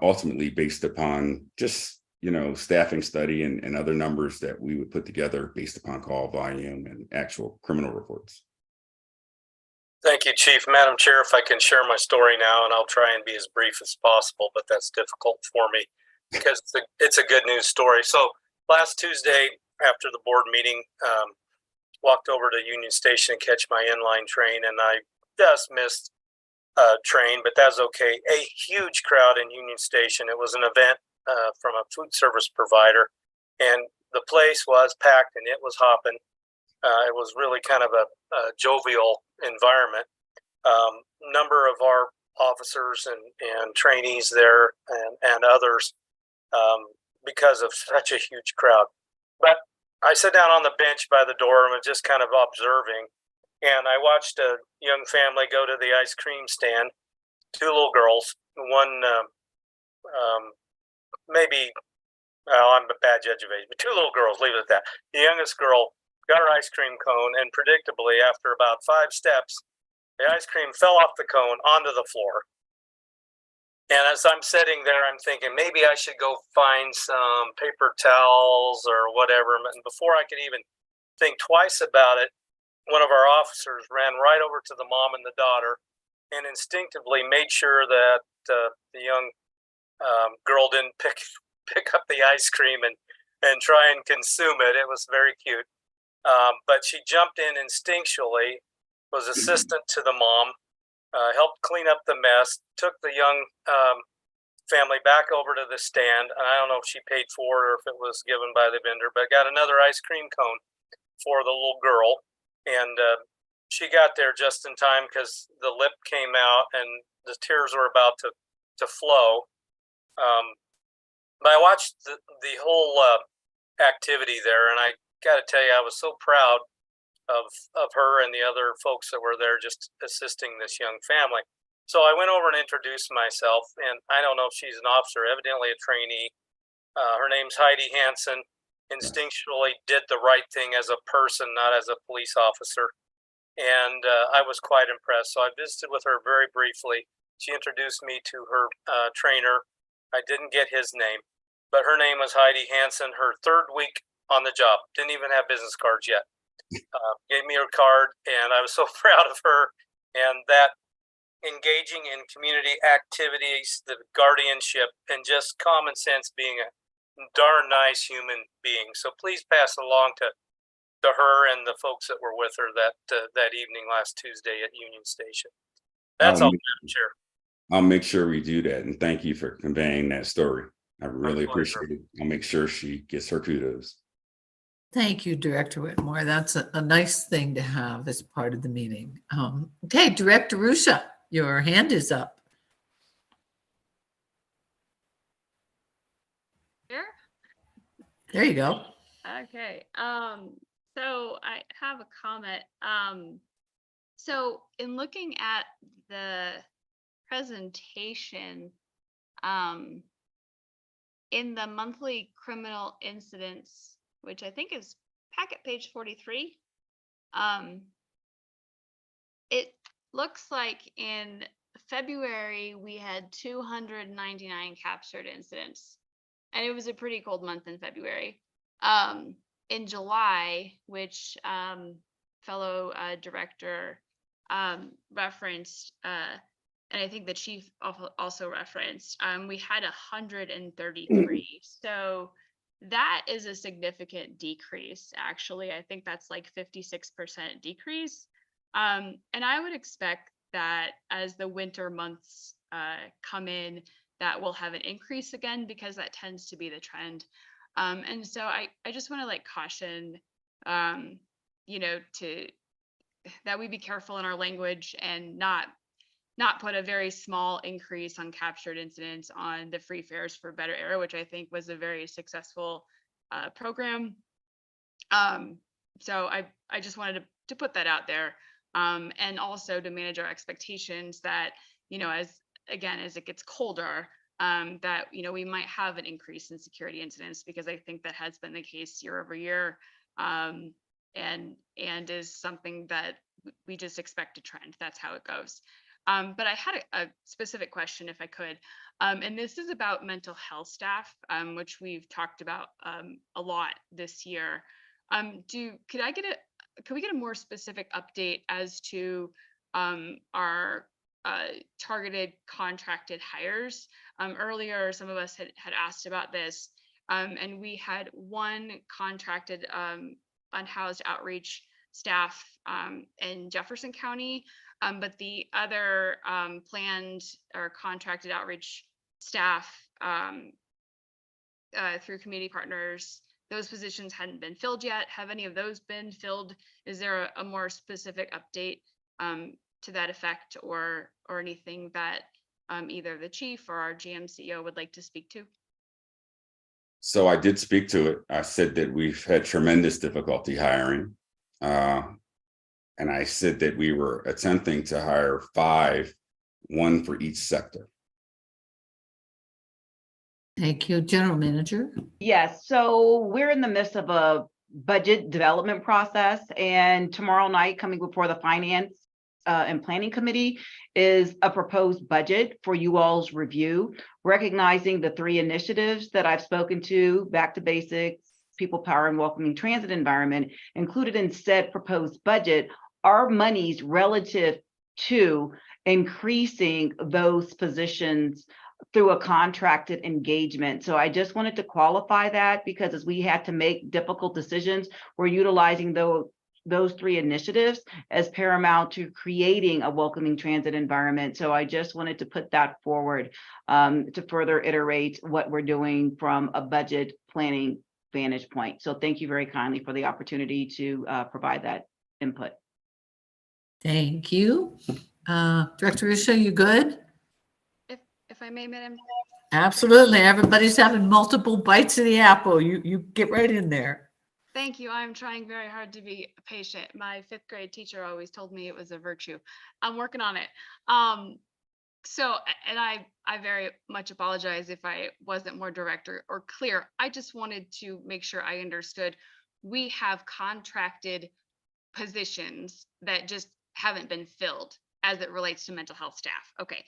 ultimately based upon just, staffing study and other numbers that we would put together based upon call volume and actual criminal reports. Thank you, Chief. Madam Chair, if I can share my story now, and I'll try and be as brief as possible, but that's difficult for me because it's a good news story. So last Tuesday, after the board meeting, walked over to Union Station to catch my inline train, and I just missed train, but that's okay. A huge crowd in Union Station. It was an event from a food service provider, and the place was packed and it was hopping. It was really kind of a jovial environment. Number of our officers and trainees there and others because of such a huge crowd. But I sat down on the bench by the door and was just kind of observing. And I watched a young family go to the ice cream stand. Two little girls, one maybe, well, I'm a bad judge of age, but two little girls, leave it at that. The youngest girl got her ice cream cone, and predictably, after about 5 steps, the ice cream fell off the cone onto the floor. And as I'm sitting there, I'm thinking maybe I should go find some paper towels or whatever. And before I could even think twice about it, one of our officers ran right over to the mom and the daughter and instinctively made sure that the young girl didn't pick up the ice cream and try and consume it. It was very cute. But she jumped in instinctually, was assistant to the mom, helped clean up the mess, took the young family back over to the stand. And I don't know if she paid for it or if it was given by the vendor, but got another ice cream cone for the little girl. And she got there just in time because the lip came out and the tears were about to flow. But I watched the whole activity there, and I got to tell you, I was so proud of her and the other folks that were there just assisting this young family. So I went over and introduced myself, and I don't know if she's an officer, evidently a trainee. Her name's Heidi Hansen. Instinctually did the right thing as a person, not as a police officer. And I was quite impressed. So I visited with her very briefly. She introduced me to her trainer. I didn't get his name, but her name was Heidi Hansen. Her 3rd week on the job. Didn't even have business cards yet. Gave me her card, and I was so proud of her. And that engaging in community activities, the guardianship, and just common sense, being a darn nice human being. So please pass along to her and the folks that were with her that evening last Tuesday at Union Station. That's all, Madam Chair. I'll make sure we do that, and thank you for conveying that story. I really appreciate it. I'll make sure she gets her kudos. Thank you, Director Whitmore. That's a nice thing to have as part of the meeting. Okay, Director Rusha, your hand is up. Here? There you go. Okay. So I have a comment. So in looking at the presentation, in the monthly criminal incidents, which I think is packet page 43, it looks like in February we had 299 captured incidents, and it was a pretty cold month in February. In July, which fellow director referenced, and I think the chief also referenced, we had 133. So that is a significant decrease, actually. I think that's like 56% decrease. And I would expect that as the winter months come in, that will have an increase again, because that tends to be the trend. And so I just want to like caution, that we be careful in our language and not put a very small increase on captured incidents on the Free Fares for Better era, which I think was a very successful program. So I just wanted to put that out there, and also to manage our expectations that, as it gets colder, that, we might have an increase in security incidents, because I think that has been the case year over year, and is something that we just expect to trend. That's how it goes. But I had a specific question, if I could, and this is about mental health staff, which we've talked about a lot this year. Could we get a more specific update as to our targeted contracted hires? Earlier, some of us had asked about this, and we had one contracted unhoused outreach staff in Jefferson County. But the other planned or contracted outreach staff through community partners, those positions hadn't been filled yet. Have any of those been filled? Is there a more specific update to that effect, or anything that either the chief or our GM CEO would like to speak to? So I did speak to it. I said that we've had tremendous difficulty hiring. And I said that we were attempting to hire 5, 1 for each sector. Thank you, General Manager. Yes, so we're in the midst of a budget development process, and tomorrow night, coming before the Finance and Planning Committee, is a proposed budget for you all's review, recognizing the 3 initiatives that I've spoken to: back to basics, people power, and welcoming transit environment. Included in said proposed budget are monies relative to increasing those positions through a contracted engagement. So I just wanted to qualify that, because as we had to make difficult decisions, we're utilizing those 3 initiatives as paramount to creating a welcoming transit environment. So I just wanted to put that forward to further iterate what we're doing from a budget planning vantage point. So thank you very kindly for the opportunity to provide that input. Thank you. Director Ruscia, you good? If I may, Madam. Absolutely. Everybody's having multiple bites of the apple. You get right in there. Thank you. I'm trying very hard to be patient. My 5th grade teacher always told me it was a virtue. I'm working on it. So, and I very much apologize if I wasn't more direct or clear. I just wanted to make sure I understood. We have contracted positions that just haven't been filled as it relates to mental health staff. Okay.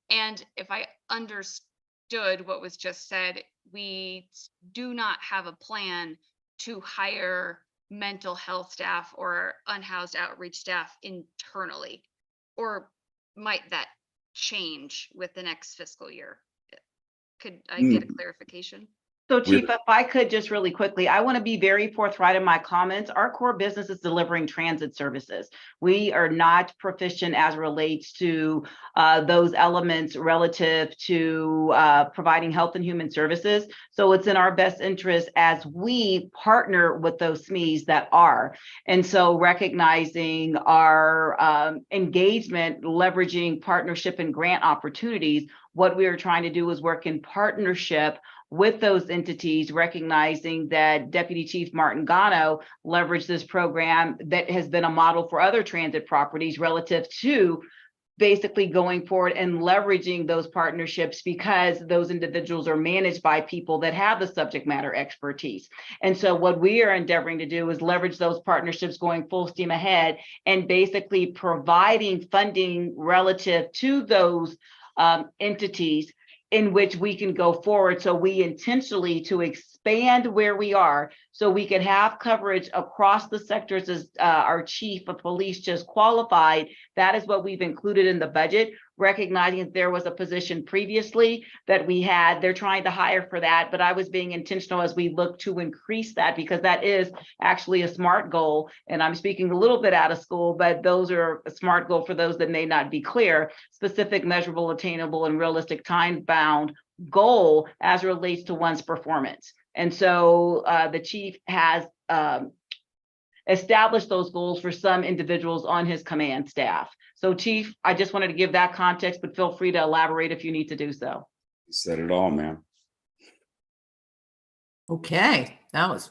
And if I understood what was just said, we do not have a plan to hire mental health staff or unhoused outreach staff internally, or might that change with the next fiscal year? Could I get a clarification? So Chief, if I could just really quickly, I want to be very forthright in my comments. Our core business is delivering transit services. We are not proficient as it relates to those elements relative to providing health and human services. So it's in our best interest as we partner with those SMEs that are. And so recognizing our engagement, leveraging partnership and grant opportunities, what we are trying to do is work in partnership with those entities, recognizing that Deputy Chief Martin Gano leveraged this program that has been a model for other transit properties relative to basically going forward and leveraging those partnerships, because those individuals are managed by people that have the subject matter expertise. And so what we are endeavoring to do is leverage those partnerships going full steam ahead and basically providing funding relative to those entities in which we can go forward. So we intentionally to expand where we are so we can have coverage across the sectors, as our chief of police just qualified. That is what we've included in the budget, recognizing that there was a position previously that we had. They're trying to hire for that, but I was being intentional as we look to increase that, because that is actually a SMART goal. And I'm speaking a little bit out of school, but those are a SMART goal for those that may not be clear: specific, measurable, attainable, and realistic time-bound goal as it relates to one's performance. And so the chief has established those goals for some individuals on his command staff. So Chief, I just wanted to give that context, but feel free to elaborate if you need to do so. You said it all, ma'am. Okay, that was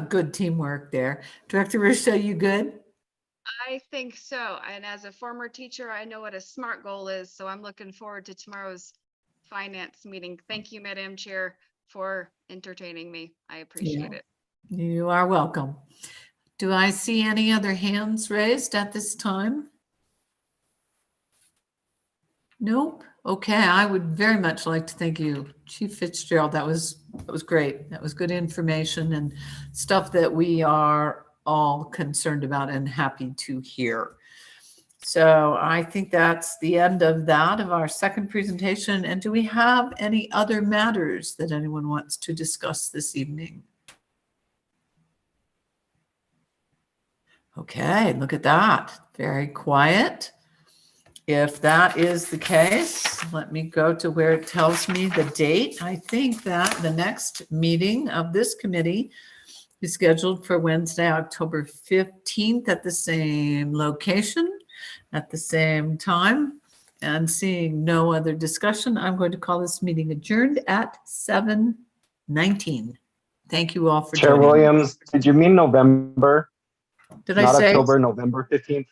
good teamwork there. Director Ruscia, you good? I think so. And as a former teacher, I know what a SMART goal is. So I'm looking forward to tomorrow's finance meeting. Thank you, Madam Chair, for entertaining me. I appreciate it. You are welcome. Do I see any other hands raised at this time? Nope. Okay, I would very much like to thank you, Chief Fitzgerald. That was great. That was good information and stuff that we are all concerned about and happy to hear. So I think that's the end of our second presentation. And do we have any other matters that anyone wants to discuss this evening? Okay, look at that. Very quiet. If that is the case, let me go to where it tells me the date. I think that the next meeting of this committee is scheduled for Wednesday, October 15th at the same location, at the same time. And seeing no other discussion, I'm going to call this meeting adjourned at 7:19. Thank you all for Chair joining. Williams, did you mean November? Did I Not say October, November 15th?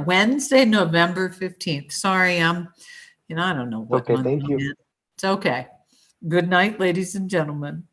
Wednesday, November 15th? Sorry, I don't know what Okay, month thank I'm you. in. It's okay. Good night, ladies and gentlemen.